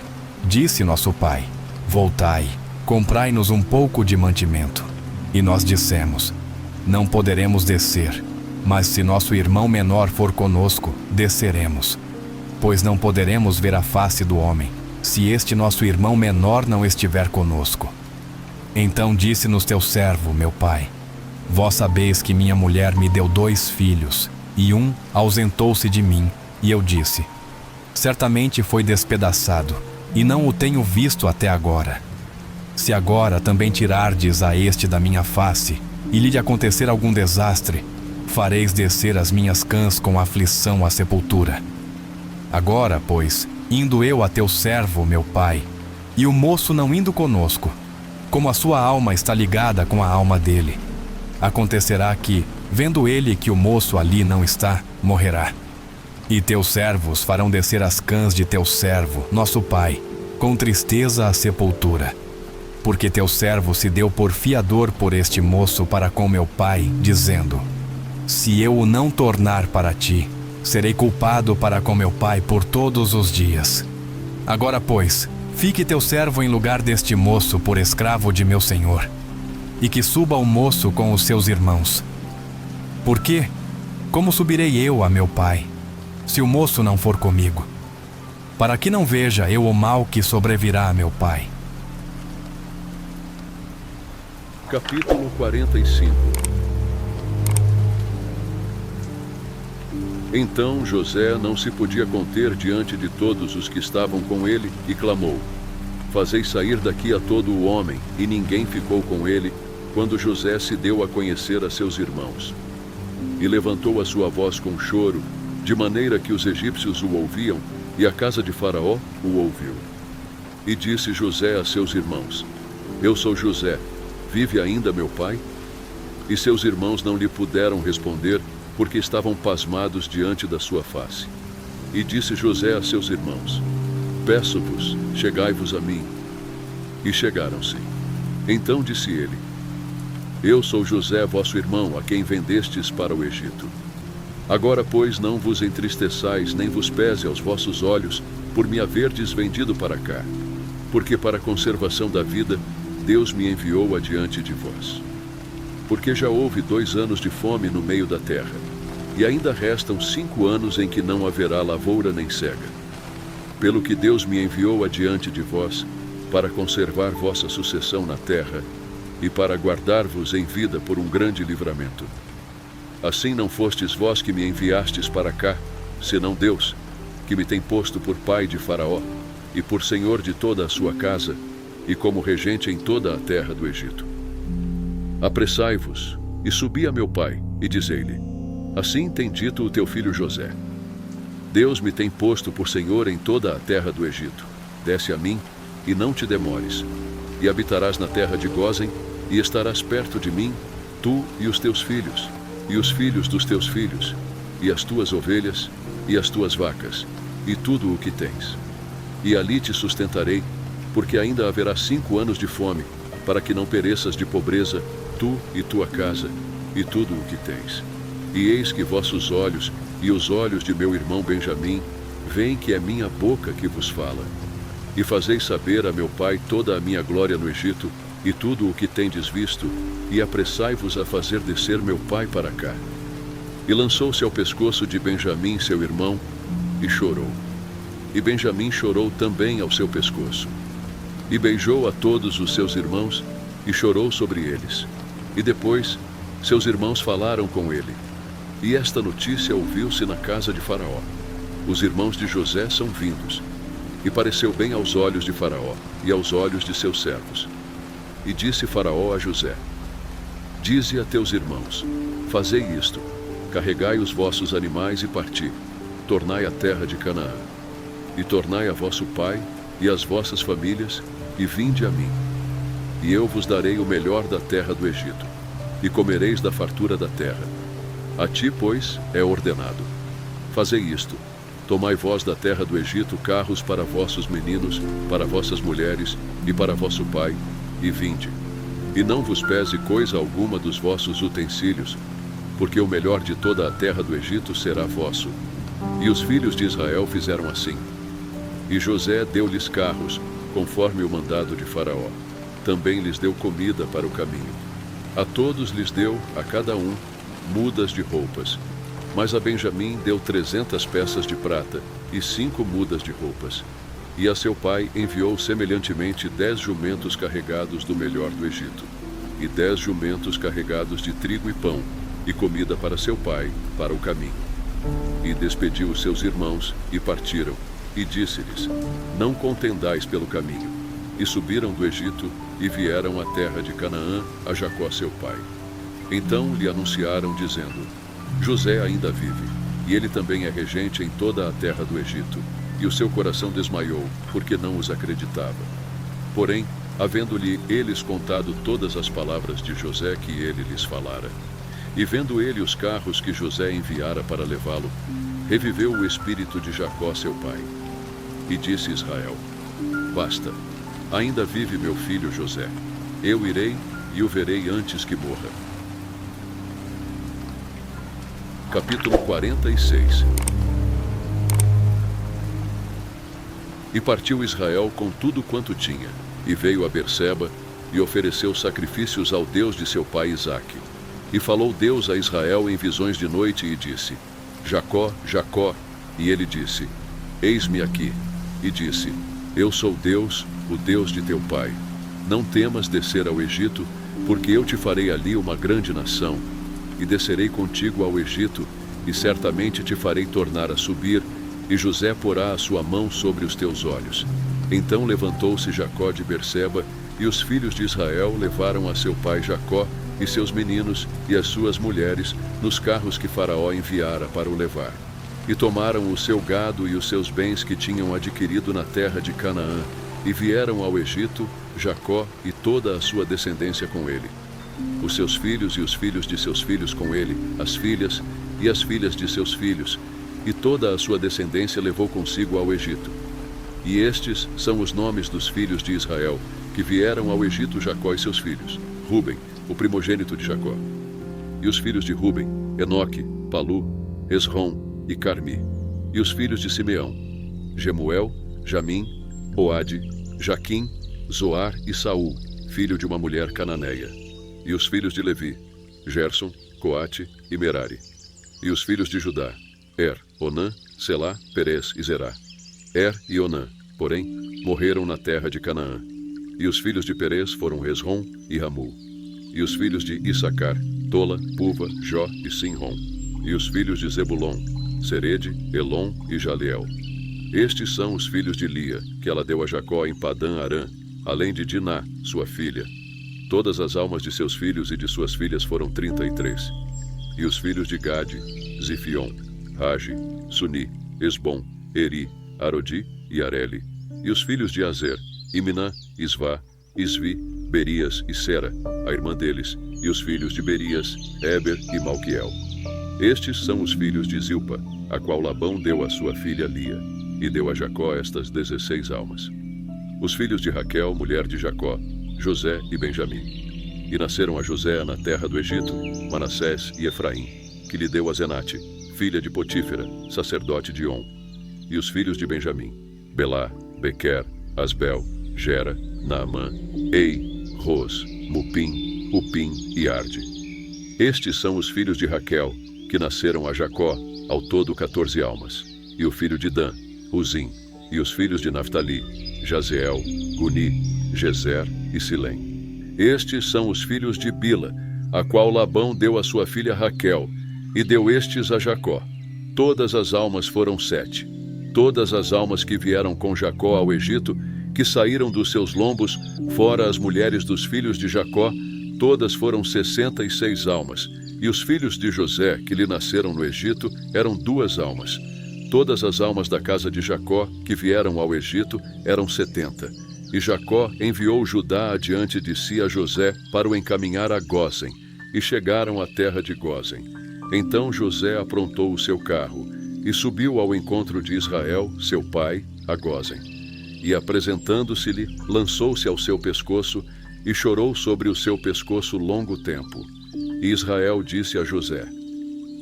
disse nosso pai: Voltai, comprai-nos um pouco de mantimento. E nós dissemos: Não poderemos descer, mas se nosso irmão menor for conosco, desceremos. Pois não poderemos ver a face do homem, se este nosso irmão menor não estiver conosco. Então disse-nos teu servo, meu pai: Vós sabeis que minha mulher me deu 2 filhos, e um ausentou-se de mim, e eu disse: Certamente foi despedaçado, e não o tenho visto até agora. Se agora também tirardes a este da minha face, e lhe acontecer algum desastre, fareis descer as minhas cãs com aflição à sepultura. Agora, pois, indo eu a teu servo, meu pai, e o moço não indo conosco, como a sua alma está ligada com a alma dele, acontecerá que, vendo ele que o moço ali não está, morrerá. E teus servos farão descer as cãs de teu servo, nosso pai, com tristeza à sepultura. Porque teu servo se deu por fiador por este moço para com meu pai, dizendo: Se eu o não tornar para ti, serei culpado para com meu pai por todos os dias. Agora, pois, fique teu servo em lugar deste moço por escravo de meu senhor, e que suba o moço com os seus irmãos. Por quê? Como subirei eu a meu pai, se o moço não for comigo? Para que não veja eu o mal que sobrevirá a meu pai. Capítulo 45. Então José não se podia conter diante de todos os que estavam com ele e clamou: Fazei sair daqui a todo o homem. E ninguém ficou com ele quando José se deu a conhecer a seus irmãos. E levantou a sua voz com choro, de maneira que os egípcios o ouviam, e a casa de Faraó o ouviu. E disse José a seus irmãos: Eu sou José, vive ainda meu pai? E seus irmãos não lhe puderam responder, porque estavam pasmados diante da sua face. E disse José a seus irmãos: Peço-vos, chegai-vos a mim. E chegaram-se. Então disse ele: Eu sou José, vosso irmão, a quem vendestes para o Egito. Agora, pois, não vos entristeçais, nem vos pese aos vossos olhos, por me haverdes vendido para cá. Porque para a conservação da vida, Deus me enviou adiante de vós. Porque já houve 2 anos de fome no meio da terra, e ainda restam 5 anos em que não haverá lavoura nem cega. Pelo que Deus me enviou adiante de vós, para conservar vossa sucessão na terra, e para guardar-vos em vida por um grande livramento. Assim não fostes vós que me enviastes para cá, senão Deus, que me tem posto por pai de Faraó, e por senhor de toda a sua casa, e como regente em toda a terra do Egito. Apressai-vos, e subi a meu pai, e dizei-lhe: Assim tem dito o teu filho José: Deus me tem posto por senhor em toda a terra do Egito. Desce a mim, e não te demores, e habitarás na terra de Gósen, e estarás perto de mim, tu e os teus filhos, e os filhos dos teus filhos, e as tuas ovelhas, e as tuas vacas, e tudo o que tens. E ali te sustentarei, porque ainda haverá 5 anos de fome, para que não pereças de pobreza, tu e tua casa, e tudo o que tens. E eis que vossos olhos, e os olhos de meu irmão Benjamim, veem que é minha boca que vos fala. E fazeis saber a meu pai toda a minha glória no Egito, e tudo o que tendes visto, e apressai-vos a fazer descer meu pai para cá. E lançou-se ao pescoço de Benjamim, seu irmão, e chorou. E Benjamim chorou também ao seu pescoço. E beijou a todos os seus irmãos, e chorou sobre eles. E depois, seus irmãos falaram com ele. E esta notícia ouviu-se na casa de Faraó: Os irmãos de José são vindos. E pareceu bem aos olhos de Faraó, e aos olhos de seus servos. E disse Faraó a José: Dize a teus irmãos: Fazei isto, carregai os vossos animais e parti, tornai a terra de Canaã. E tornai a vosso pai e as vossas famílias, e vinde a mim. E eu vos darei o melhor da terra do Egito, e comereis da fartura da terra. A ti, pois, é ordenado: Fazei isto, tomai vós da terra do Egito carros para vossos meninos, para vossas mulheres e para vosso pai, e vinde. E não vos pese coisa alguma dos vossos utensílios, porque o melhor de toda a terra do Egito será vosso. E os filhos de Israel fizeram assim. E José deu-lhes carros, conforme o mandado de Faraó. Também lhes deu comida para o caminho. A todos lhes deu, a cada um, mudas de roupas. Mas a Benjamim deu 300 peças de prata e 5 mudas de roupas. E a seu pai enviou semelhantemente 10 jumentos carregados do melhor do Egito, e 10 jumentos carregados de trigo e pão, e comida para seu pai, para o caminho. E despediu os seus irmãos, e partiram, e disse-lhes: Não contendais pelo caminho. E subiram do Egito, e vieram à terra de Canaã, a Jacó seu pai. Então lhe anunciaram, dizendo: José ainda vive, e ele também é regente em toda a terra do Egito. E o seu coração desmaiou, porque não os acreditava. Porém, havendo-lhe eles contado todas as palavras de José que ele lhes falara, e vendo ele os carros que José enviara para levá-lo, reviveu o espírito de Jacó seu pai. E disse Israel: Basta, ainda vive meu filho José. Eu irei e o verei antes que morra. Capítulo 46. E partiu Israel com tudo quanto tinha, e veio a Berseba, e ofereceu sacrifícios ao Deus de seu pai Isaque. E falou Deus a Israel em visões de noite, e disse: Jacó, Jacó. E ele disse: Eis-me aqui. E disse: Eu sou Deus, o Deus de teu pai. Não temas descer ao Egito, porque eu te farei ali uma grande nação. E descerei contigo ao Egito, e certamente te farei tornar a subir, e José porá a sua mão sobre os teus olhos. Então levantou-se Jacó de Berseba, e os filhos de Israel levaram a seu pai Jacó, e seus meninos, e as suas mulheres, nos carros que Faraó enviara para o levar. E tomaram o seu gado e os seus bens que tinham adquirido na terra de Canaã, e vieram ao Egito, Jacó e toda a sua descendência com ele. Os seus filhos e os filhos de seus filhos com ele, as filhas e as filhas de seus filhos, e toda a sua descendência levou consigo ao Egito. E estes são os nomes dos filhos de Israel, que vieram ao Egito Jacó e seus filhos, Ruben, o primogênito de Jacó. E os filhos de Ruben, Enoque, Palu, Esrom e Carmi. E os filhos de Simeão, Gemuel, Jamim, Oade, Jaquim, Zoar e Saul, filho de uma mulher cananeia. E os filhos de Levi, Gerson, Coate e Merari. E os filhos de Judá, Onã, Selá, Perez e Zerá. E Onã, porém, morreram na terra de Canaã. E os filhos de Perez foram Esrom e Ramul. E os filhos de Issacar, Tola, Puva, Jó e Sinrom. E os filhos de Zebulon, Serede, Elon e Jaleel. Estes são os filhos de Lia, que ela deu a Jacó em Padã-Arã, além de Diná, sua filha. Todas as almas de seus filhos e de suas filhas foram 33. E os filhos de Gade, Zifion, Rage, Suni, Esbom, Eri, Arodi e Areli. E os filhos de Azer, Imnã, Isvá, Isvi, Berias e Sera, a irmã deles. E os filhos de Berias, Éber e Malquiel. Estes são os filhos de Zilpa, a qual Labão deu à sua filha Lia, e deu a Jacó estas 16 almas. Os filhos de Raquel, mulher de Jacó, José e Benjamim. E nasceram a José na terra do Egito, Manassés e Efraim, que lhe deu a Zenate, filha de Potífera, sacerdote de On. E os filhos de Benjamim, Belá, Bequer, Asbel, Gera, Naamã, Ei, Ros, Mupim, Upim e Arde. Estes são os filhos de Raquel, que nasceram a Jacó, ao todo 14 almas. E o filho de Dan, Uzim. E os filhos de Naftali, Jazeel, Guni, Jezer e Silém. Estes são os filhos de Bila, a qual Labão deu a sua filha Raquel, e deu estes a Jacó. Todas as almas foram 7. Todas as almas que vieram com Jacó ao Egito, que saíram dos seus lombos, fora as mulheres dos filhos de Jacó, todas foram 66 almas. E os filhos de José, que lhe nasceram no Egito, eram 2 almas. Todas as almas da casa de Jacó, que vieram ao Egito, eram 70. E Jacó enviou Judá adiante de si a José para o encaminhar a Gósen, e chegaram à terra de Gósen. Então José aprontou o seu carro, e subiu ao encontro de Israel, seu pai, a Gósen. E apresentando-se-lhe, lançou-se ao seu pescoço, e chorou sobre o seu pescoço longo tempo. E Israel disse a José: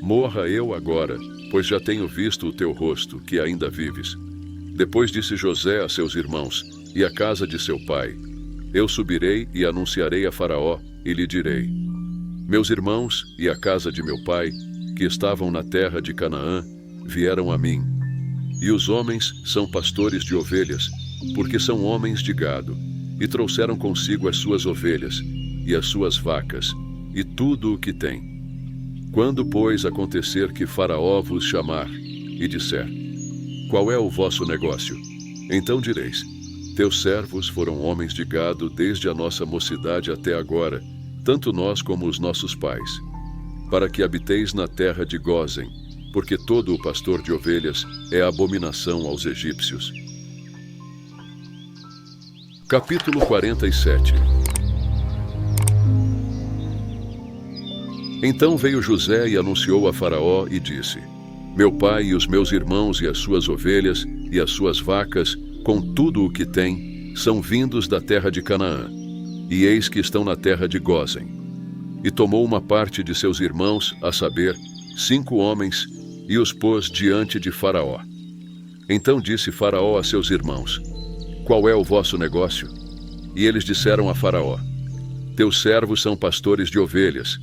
Morra eu agora, pois já tenho visto o teu rosto, que ainda vives. Depois disse José a seus irmãos, e à casa de seu pai: Eu subirei e anunciarei a Faraó, e lhe direi: Meus irmãos e a casa de meu pai, que estavam na terra de Canaã, vieram a mim. E os homens são pastores de ovelhas, porque são homens de gado, e trouxeram consigo as suas ovelhas, e as suas vacas, e tudo o que tem. Quando, pois, acontecer que Faraó vos chamar, e disser: Qual é o vosso negócio? Então direis: Teus servos foram homens de gado desde a nossa mocidade até agora, tanto nós como os nossos pais, para que habiteis na terra de Gósen, porque todo o pastor de ovelhas é abominação aos egípcios. Capítulo 47. Então veio José e anunciou a Faraó e disse: Meu pai e os meus irmãos e as suas ovelhas e as suas vacas, com tudo o que têm, são vindos da terra de Canaã, e eis que estão na terra de Gósen. E tomou uma parte de seus irmãos, a saber, 5 homens, e os pôs diante de Faraó. Então disse Faraó a seus irmãos: Qual é o vosso negócio? E eles disseram a Faraó: Teus servos são pastores de ovelhas,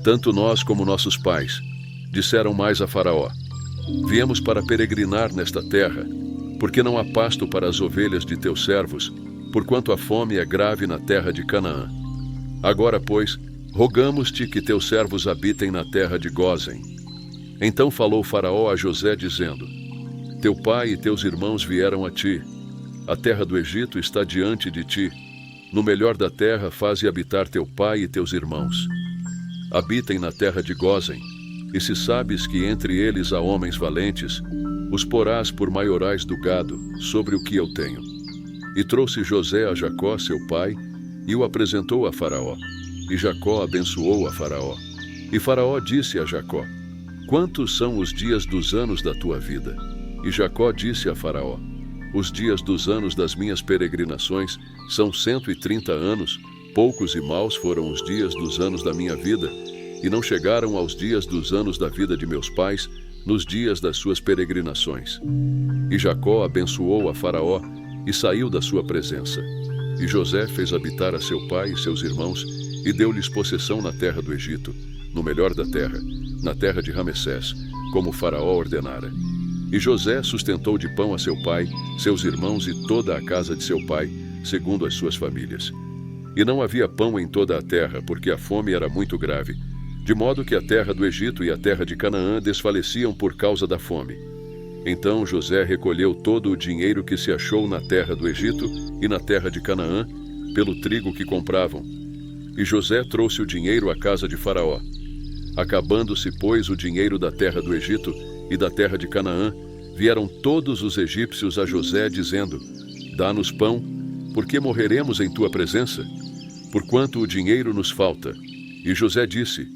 tanto nós como nossos pais. Disseram mais a Faraó: Viemos para peregrinar nesta terra, porque não há pasto para as ovelhas de teus servos, porquanto a fome é grave na terra de Canaã. Agora, pois, rogamos-te que teus servos habitem na terra de Gósen. Então falou Faraó a José, dizendo: Teu pai e teus irmãos vieram a ti. A terra do Egito está diante de ti. No melhor da terra faze habitar teu pai e teus irmãos. Habitem na terra de Gósen, e se sabes que entre eles há homens valentes, os porás por maiorais do gado, sobre o que eu tenho. E trouxe José a Jacó, seu pai, e o apresentou a Faraó. E Jacó abençoou a Faraó. E Faraó disse a Jacó: Quantos são os dias dos anos da tua vida? E Jacó disse a Faraó: os dias dos anos das minhas peregrinações são 130 anos, poucos e maus foram os dias dos anos da minha vida, e não chegaram aos dias dos anos da vida de meus pais, nos dias das suas peregrinações. E Jacó abençoou a Faraó e saiu da sua presença. E José fez habitar a seu pai e seus irmãos, e deu-lhes possessão na terra do Egito, no melhor da terra, na terra de Ramessés, como Faraó ordenara. E José sustentou de pão a seu pai, seus irmãos e toda a casa de seu pai, segundo as suas famílias. E não havia pão em toda a terra, porque a fome era muito grave, de modo que a terra do Egito e a terra de Canaã desfaleciam por causa da fome. Então José recolheu todo o dinheiro que se achou na terra do Egito e na terra de Canaã, pelo trigo que compravam. E José trouxe o dinheiro à casa de Faraó. Acabando-se, pois, o dinheiro da terra do Egito e da terra de Canaã, vieram todos os egípcios a José, dizendo: Dá-nos pão, porque morreremos em tua presença, porquanto o dinheiro nos falta. E José disse: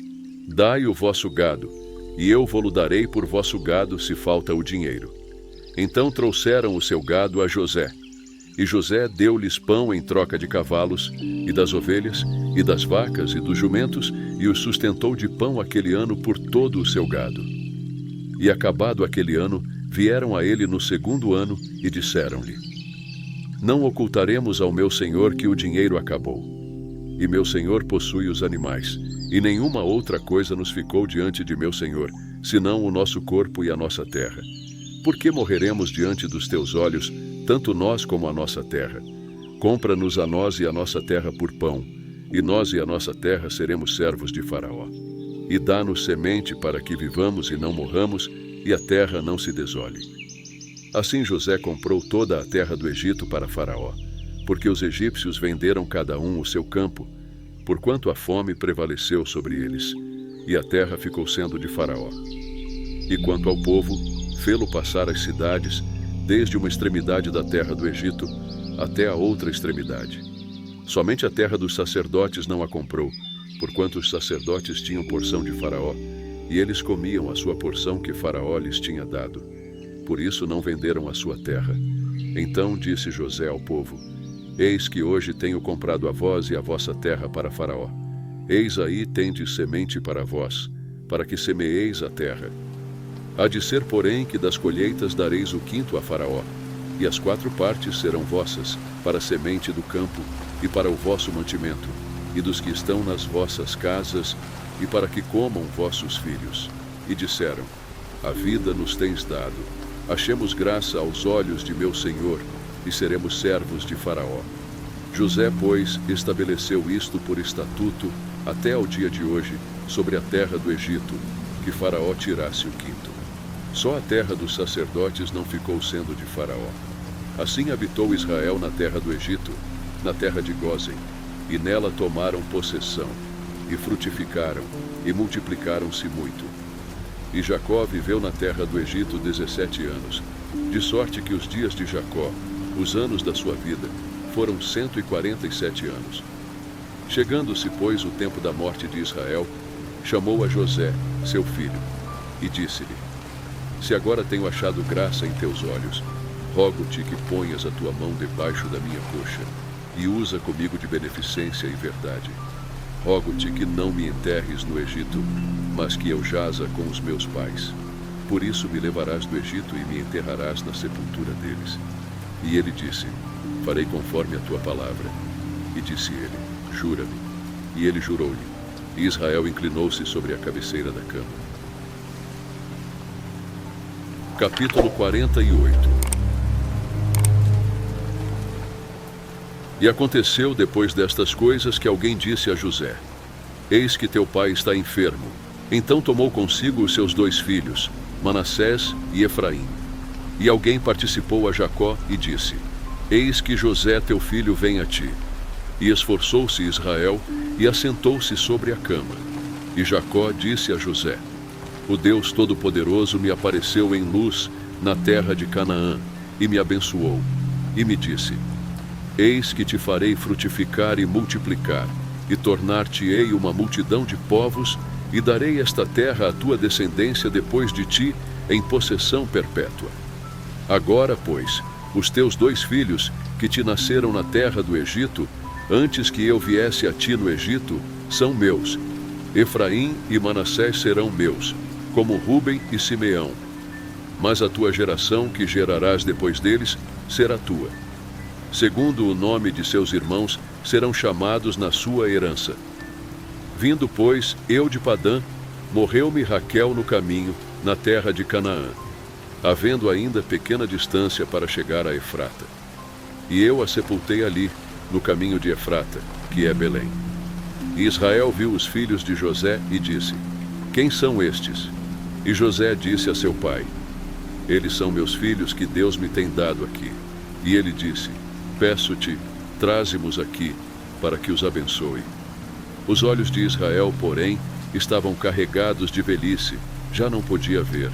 Dai o vosso gado, e eu vo-lo darei por vosso gado, se falta o dinheiro. Então trouxeram o seu gado a José. E José deu-lhes pão em troca de cavalos, e das ovelhas, e das vacas, e dos jumentos, e os sustentou de pão aquele ano por todo o seu gado. E acabado aquele ano, vieram a ele no segundo ano, e disseram-lhe: Não ocultaremos ao meu senhor que o dinheiro acabou. E meu senhor possui os animais, e nenhuma outra coisa nos ficou diante de meu senhor, senão o nosso corpo e a nossa terra. Por que morreremos diante dos teus olhos, tanto nós como a nossa terra? Compra-nos a nós e a nossa terra por pão, e nós e a nossa terra seremos servos de Faraó. E dá-nos semente para que vivamos e não morramos, e a terra não se desole. Assim José comprou toda a terra do Egito para Faraó, porque os egípcios venderam cada um o seu campo, porquanto a fome prevaleceu sobre eles, e a terra ficou sendo de Faraó. E quanto ao povo, fê-lo passar as cidades, desde uma extremidade da terra do Egito até a outra extremidade. Somente a terra dos sacerdotes não a comprou, porquanto os sacerdotes tinham porção de Faraó, e eles comiam a sua porção que Faraó lhes tinha dado. Por isso não venderam a sua terra. Então disse José ao povo: Eis que hoje tenho comprado a vós e a vossa terra para Faraó. Eis aí tendes semente para vós, para que semeeis a terra. Há de ser, porém, que das colheitas dareis o quinto a Faraó, e as 4 partes serão vossas, para a semente do campo, e para o vosso mantimento, e dos que estão nas vossas casas, e para que comam vossos filhos. E disseram: A vida nos tens dado. Achemos graça aos olhos de meu senhor, e seremos servos de Faraó. José, pois, estabeleceu isto por estatuto, até ao dia de hoje, sobre a terra do Egito, que Faraó tirasse o quinto. Só a terra dos sacerdotes não ficou sendo de Faraó. Assim habitou Israel na terra do Egito, na terra de Gósen, e nela tomaram possessão, e frutificaram, e multiplicaram-se muito. E Jacó viveu na terra do Egito 17 anos, de sorte que os dias de Jacó, os anos da sua vida, foram 147 anos. Chegando-se, pois, o tempo da morte de Israel, chamou a José, seu filho, e disse-lhe: Se agora tenho achado graça em teus olhos, rogo-te que ponhas a tua mão debaixo da minha coxa, e usa comigo de beneficência e verdade. Rogo-te que não me enterres no Egito, mas que eu jaza com os meus pais. Por isso me levarás do Egito e me enterrarás na sepultura deles. E ele disse: Farei conforme a tua palavra. E disse ele: Jura-me. E ele jurou-lhe. E Israel inclinou-se sobre a cabeceira da cama. Capítulo 48. E aconteceu depois destas coisas que alguém disse a José: Eis que teu pai está enfermo. Então tomou consigo os seus 2 filhos, Manassés e Efraim. E alguém participou a Jacó e disse: Eis que José teu filho vem a ti. E esforçou-se Israel e assentou-se sobre a cama. E Jacó disse a José: O Deus Todo-Poderoso me apareceu em luz na terra de Canaã e me abençoou. E me disse: Eis que te farei frutificar e multiplicar, e tornar-te-ei uma multidão de povos, e darei esta terra à tua descendência depois de ti, em possessão perpétua. Agora, pois, Os teus 2 filhos, que te nasceram na terra do Egito, antes que eu viesse a ti no Egito, são meus. Efraim e Manassés serão meus, como Rúben e Simeão. Mas a tua geração, que gerarás depois deles, será tua. Segundo o nome de seus irmãos, serão chamados na sua herança. Vindo, pois, eu de Padã, morreu-me Raquel no caminho, na terra de Canaã, havendo ainda pequena distância para chegar a Efrata. E eu a sepultei ali, no caminho de Efrata, que é Belém. E Israel viu os filhos de José e disse: Quem são estes? E José disse a seu pai: Eles são meus filhos que Deus me tem dado aqui. E ele disse: Peço-te, traze-mos aqui, para que os abençoe. Os olhos de Israel, porém, estavam carregados de velhice, já não podia ver.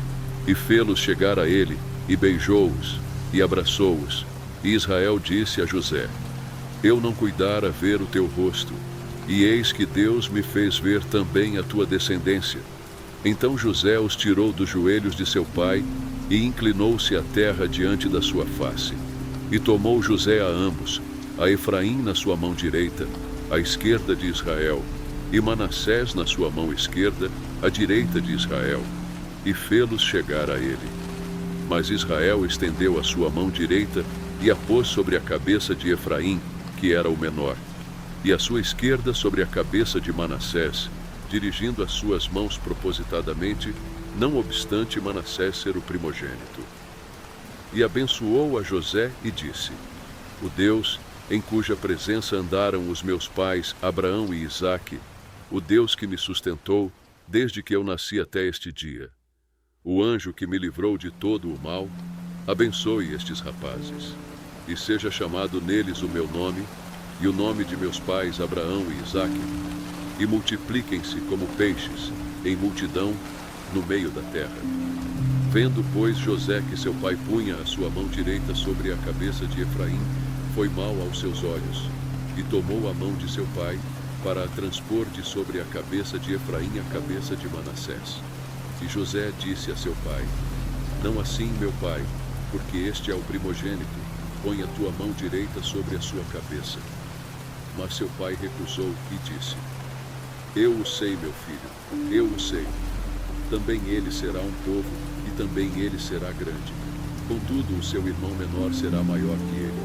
E fê-los chegar a ele, e beijou-os, e abraçou-os. E Israel disse a José: Eu não cuidara ver o teu rosto, e eis que Deus me fez ver também a tua descendência. Então José os tirou dos joelhos de seu pai, e inclinou-se à terra diante da sua face. E tomou José a ambos, a Efraim na sua mão direita, à esquerda de Israel, e Manassés na sua mão esquerda, à direita de Israel, e fê-los chegar a ele. Mas Israel estendeu a sua mão direita e a pôs sobre a cabeça de Efraim, que era o menor, e a sua esquerda sobre a cabeça de Manassés, dirigindo as suas mãos propositadamente, não obstante Manassés ser o primogênito. E abençoou a José e disse: O Deus em cuja presença andaram os meus pais Abraão e Isaque, o Deus que me sustentou desde que eu nasci até este dia, o anjo que me livrou de todo o mal, abençoe estes rapazes, e seja chamado neles o meu nome, e o nome de meus pais Abraão e Isaque, e multipliquem-se como peixes, em multidão, no meio da terra. Vendo, pois, José que seu pai punha a sua mão direita sobre a cabeça de Efraim, foi mal aos seus olhos, e tomou a mão de seu pai, para a transpor de sobre a cabeça de Efraim a cabeça de Manassés. E José disse a seu pai: Não assim, meu pai, porque este é o primogênito, põe a tua mão direita sobre a sua cabeça. Mas seu pai recusou e disse: Eu o sei, meu filho, eu o sei. Também ele será um povo, e também ele será grande. Contudo, o seu irmão menor será maior que ele,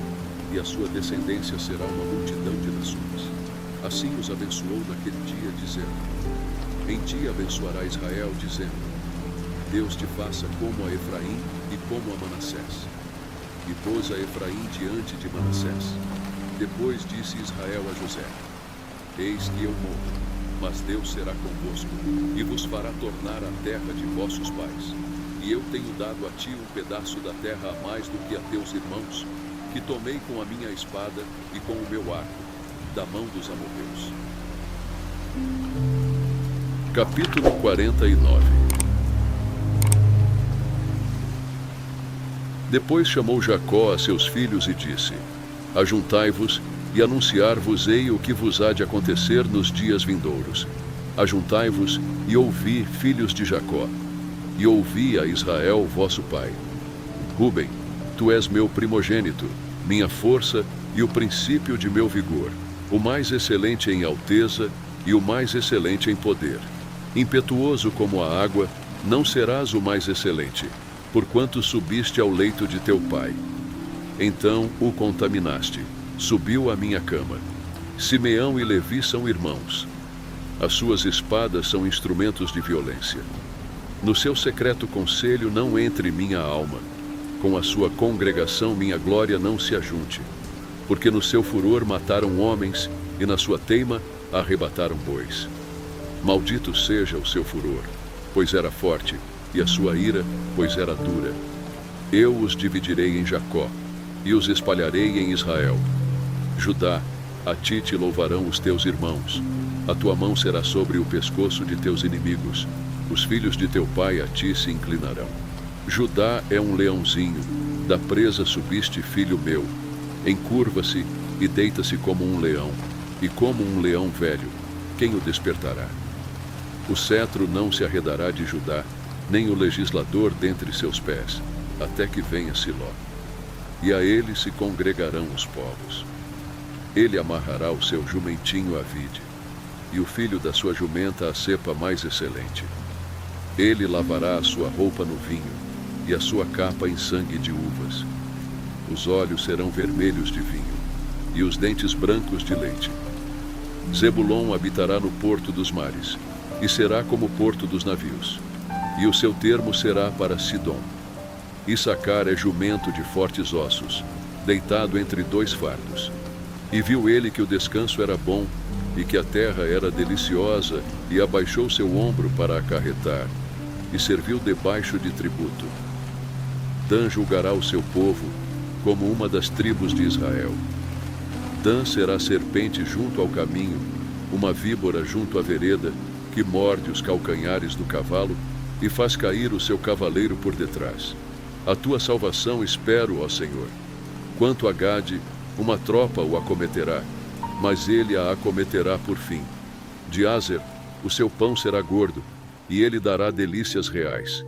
e a sua descendência será uma multidão de nações. Assim os abençoou naquele dia, dizendo: Em ti abençoará Israel, dizendo: Deus te faça como a Efraim e como a Manassés. E pôs a Efraim diante de Manassés. Depois disse Israel a José: Eis que eu morro, mas Deus será convosco, e vos fará tornar a terra de vossos pais. E eu tenho dado a ti um pedaço da terra a mais do que a teus irmãos, que tomei com a minha espada e com o meu arco, da mão dos amorreus. Capítulo 49. Depois chamou Jacó a seus filhos e disse: Ajuntai-vos e anunciar-vos-ei o que vos há de acontecer nos dias vindouros. Ajuntai-vos e ouvi, filhos de Jacó, e ouvi a Israel vosso pai. Rúben, tu és meu primogênito, minha força e o princípio de meu vigor, o mais excelente em alteza e o mais excelente em poder. Impetuoso como a água, não serás o mais excelente, porquanto subiste ao leito de teu pai. Então o contaminaste, subiu à minha cama. Simeão e Levi são irmãos. As suas espadas são instrumentos de violência. No seu secreto conselho não entre minha alma. Com a sua congregação minha glória não se ajunte. Porque no seu furor mataram homens, e na sua teima arrebataram bois. Maldito seja o seu furor, pois era forte, e a sua ira, pois era dura. Eu os dividirei em Jacó, e os espalharei em Israel. Judá, a ti te louvarão os teus irmãos. A tua mão será sobre o pescoço de teus inimigos. Os filhos de teu pai a ti se inclinarão. Judá é um leãozinho, da presa subiste, filho meu. Encurva-se e deita-se como um leão, e como um leão velho, quem o despertará? O cetro não se arredará de Judá, nem o legislador dentre seus pés, até que venha Siló. e a ele se congregarão os povos. Ele amarrará o seu jumentinho à vide, e o filho da sua jumenta à cepa mais excelente. Ele lavará a sua roupa no vinho, e a sua capa em sangue de uvas. Os olhos serão vermelhos de vinho, e os dentes brancos de leite. Zebulon habitará no porto dos mares, e será como o porto dos navios, e o seu termo será para Sidom. Issacar é jumento de fortes ossos, deitado entre dois fardos. E viu ele que o descanso era bom, e que a terra era deliciosa, e abaixou seu ombro para acarretar, e serviu debaixo de tributo. Dan julgará o seu povo, como uma das tribos de Israel. Dan será serpente junto ao caminho, uma víbora junto à vereda, que morde os calcanhares do cavalo e faz cair o seu cavaleiro por detrás. A tua salvação espero, ó Senhor. Quanto a Gade, uma tropa o acometerá, mas ele a acometerá por fim. De Azer, o seu pão será gordo, e ele dará delícias reais.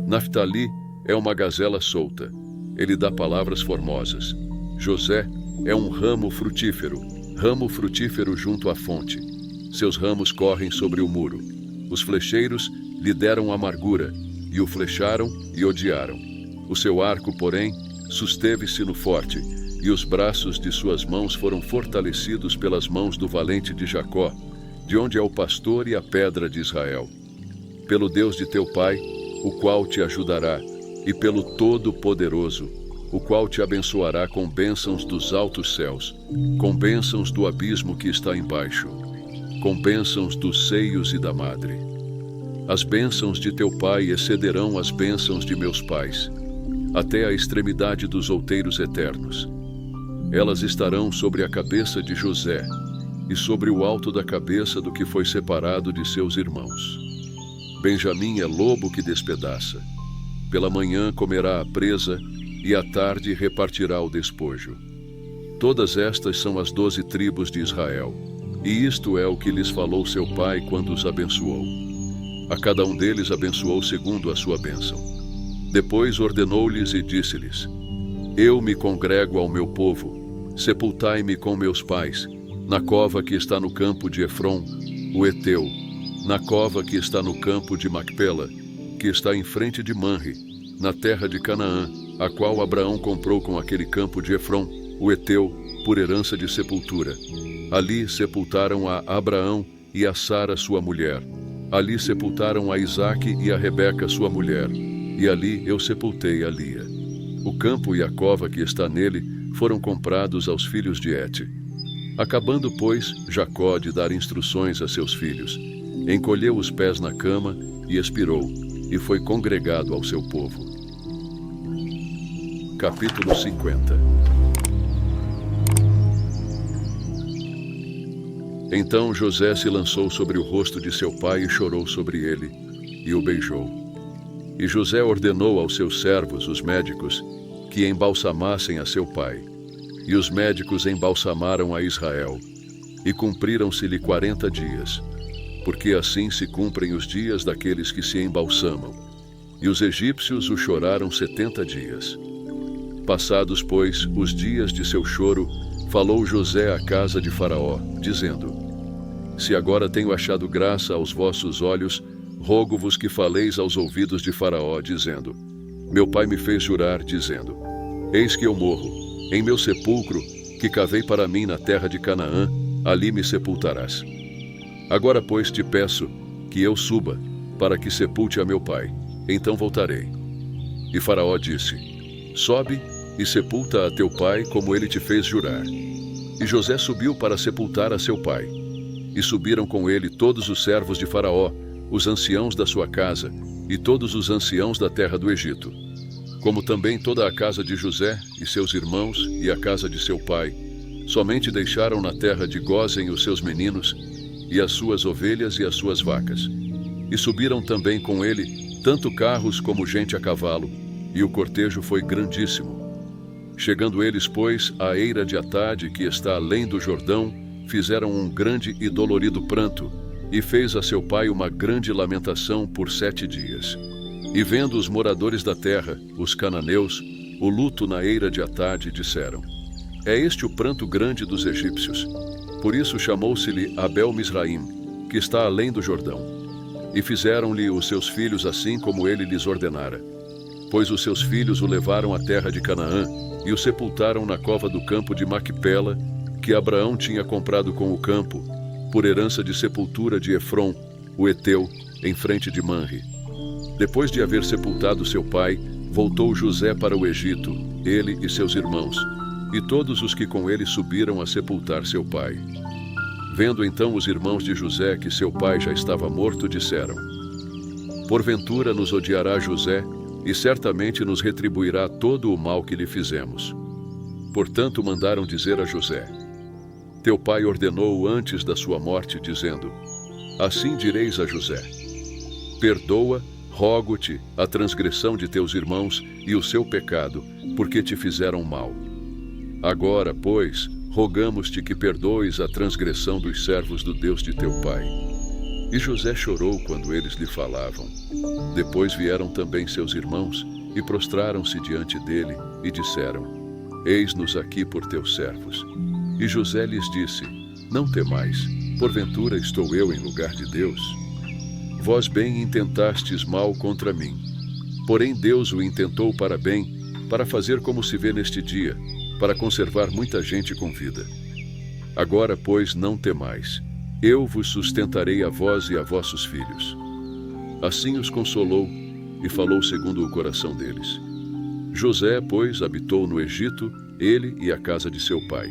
Naftali é uma gazela solta, ele dá palavras formosas. José é um ramo frutífero junto à fonte. Seus ramos correm sobre o muro. Os flecheiros lhe deram amargura, e o flecharam e odiaram. O seu arco, porém, susteve-se no forte, e os braços de suas mãos foram fortalecidos pelas mãos do valente de Jacó, de onde é o pastor e a pedra de Israel. Pelo Deus de teu pai, o qual te ajudará, e pelo Todo-Poderoso, o qual te abençoará com bênçãos dos altos céus, com bênçãos do abismo que está embaixo, com bênçãos dos seios e da madre. As bênçãos de teu pai excederão as bênçãos de meus pais, até a extremidade dos outeiros eternos. Elas estarão sobre a cabeça de José, e sobre o alto da cabeça do que foi separado de seus irmãos. Benjamim é lobo que despedaça. Pela manhã comerá a presa, e à tarde repartirá o despojo. Todas estas são as 12 tribos de Israel, e isto é o que lhes falou seu pai quando os abençoou. A cada um deles abençoou segundo a sua bênção. Depois ordenou-lhes e disse-lhes: Eu me congrego ao meu povo, sepultai-me com meus pais, na cova que está no campo de Efron, o Heteu, na cova que está no campo de Macpela, que está em frente de Manre, na terra de Canaã, a qual Abraão comprou com aquele campo de Efron, o Heteu, por herança de sepultura. Ali sepultaram a Abraão e a Sara sua mulher. Ali sepultaram a Isaque e a Rebeca sua mulher. E ali eu sepultei a Lia. O campo e a cova que está nele foram comprados aos filhos de Et. Acabando, pois, Jacó de dar instruções a seus filhos, encolheu os pés na cama e expirou, e foi congregado ao seu povo. Capítulo 50. Então José se lançou sobre o rosto de seu pai e chorou sobre ele, e o beijou. E José ordenou aos seus servos, os médicos, que embalsamassem a seu pai. E os médicos embalsamaram a Israel, e cumpriram-se-lhe 40 dias, porque assim se cumprem os dias daqueles que se embalsamam. E os egípcios o choraram 70 dias. Passados, pois, os dias de seu choro, falou José à casa de Faraó, dizendo: Se agora tenho achado graça aos vossos olhos, rogo-vos que faleis aos ouvidos de Faraó, dizendo: Meu pai me fez jurar, dizendo: Eis que eu morro, em meu sepulcro, que cavei para mim na terra de Canaã, ali me sepultarás. Agora, pois, te peço que eu suba, para que sepulte a meu pai, então voltarei. E Faraó disse: Sobe e sepulta a teu pai como ele te fez jurar. E José subiu para sepultar a seu pai. E subiram com ele todos os servos de Faraó, os anciãos da sua casa, e todos os anciãos da terra do Egito, como também toda a casa de José e seus irmãos e a casa de seu pai. Somente deixaram na terra de Gósen os seus meninos, e as suas ovelhas e as suas vacas. E subiram também com ele tanto carros como gente a cavalo, e o cortejo foi grandíssimo. Chegando eles, pois, à eira de Atade, que está além do Jordão, fizeram um grande e dolorido pranto, e fez a seu pai uma grande lamentação por 7 dias. E vendo os moradores da terra, os cananeus, o luto na eira de Atade, disseram: é este o pranto grande dos egípcios. Por isso chamou-se-lhe Abel Misraim, que está além do Jordão. E fizeram-lhe os seus filhos assim como ele lhes ordenara. Pois os seus filhos o levaram à terra de Canaã e o sepultaram na cova do campo de Macpela, que Abraão tinha comprado com o campo, por herança de sepultura de Efron, o heteu, em frente de Manre. Depois de haver sepultado seu pai, voltou José para o Egito, ele e seus irmãos, e todos os que com ele subiram a sepultar seu pai. Vendo então os irmãos de José que seu pai já estava morto, disseram: porventura nos odiará José, e certamente nos retribuirá todo o mal que lhe fizemos. Portanto mandaram dizer a José: teu pai ordenou antes da sua morte, dizendo: assim direis a José: perdoa, rogo-te, a transgressão de teus irmãos e o seu pecado, porque te fizeram mal. Agora, pois, rogamos-te que perdoes a transgressão dos servos do Deus de teu pai. E José chorou quando eles lhe falavam. Depois vieram também seus irmãos e prostraram-se diante dele e disseram: eis-nos aqui por teus servos. E José lhes disse: não temais, porventura estou eu em lugar de Deus? Vós bem intentastes mal contra mim. Porém Deus o intentou para bem, para fazer como se vê neste dia, para conservar muita gente com vida. Agora, pois, não temais. Eu vos sustentarei a vós e a vossos filhos. Assim os consolou e falou segundo o coração deles. José, pois, habitou no Egito, ele e a casa de seu pai.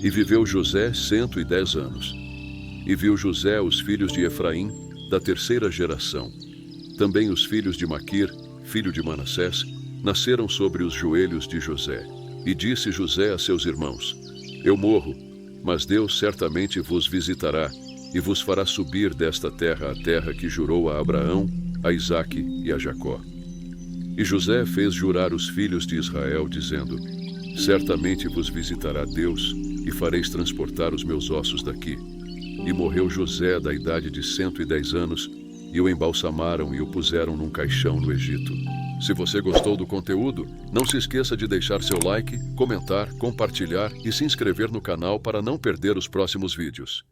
E viveu José 110 anos. E viu José os filhos de Efraim, da terceira geração. Também os filhos de Maquir, filho de Manassés, nasceram sobre os joelhos de José. E disse José a seus irmãos: eu morro, mas Deus certamente vos visitará e vos fará subir desta terra a terra que jurou a Abraão, a Isaque e a Jacó. E José fez jurar os filhos de Israel, dizendo: certamente vos visitará Deus e fareis transportar os meus ossos daqui. E morreu José da idade de 110 anos, e o embalsamaram e o puseram num caixão no Egito. Se você gostou do conteúdo, não se esqueça de deixar seu like, comentar, compartilhar e se inscrever no canal para não perder os próximos vídeos.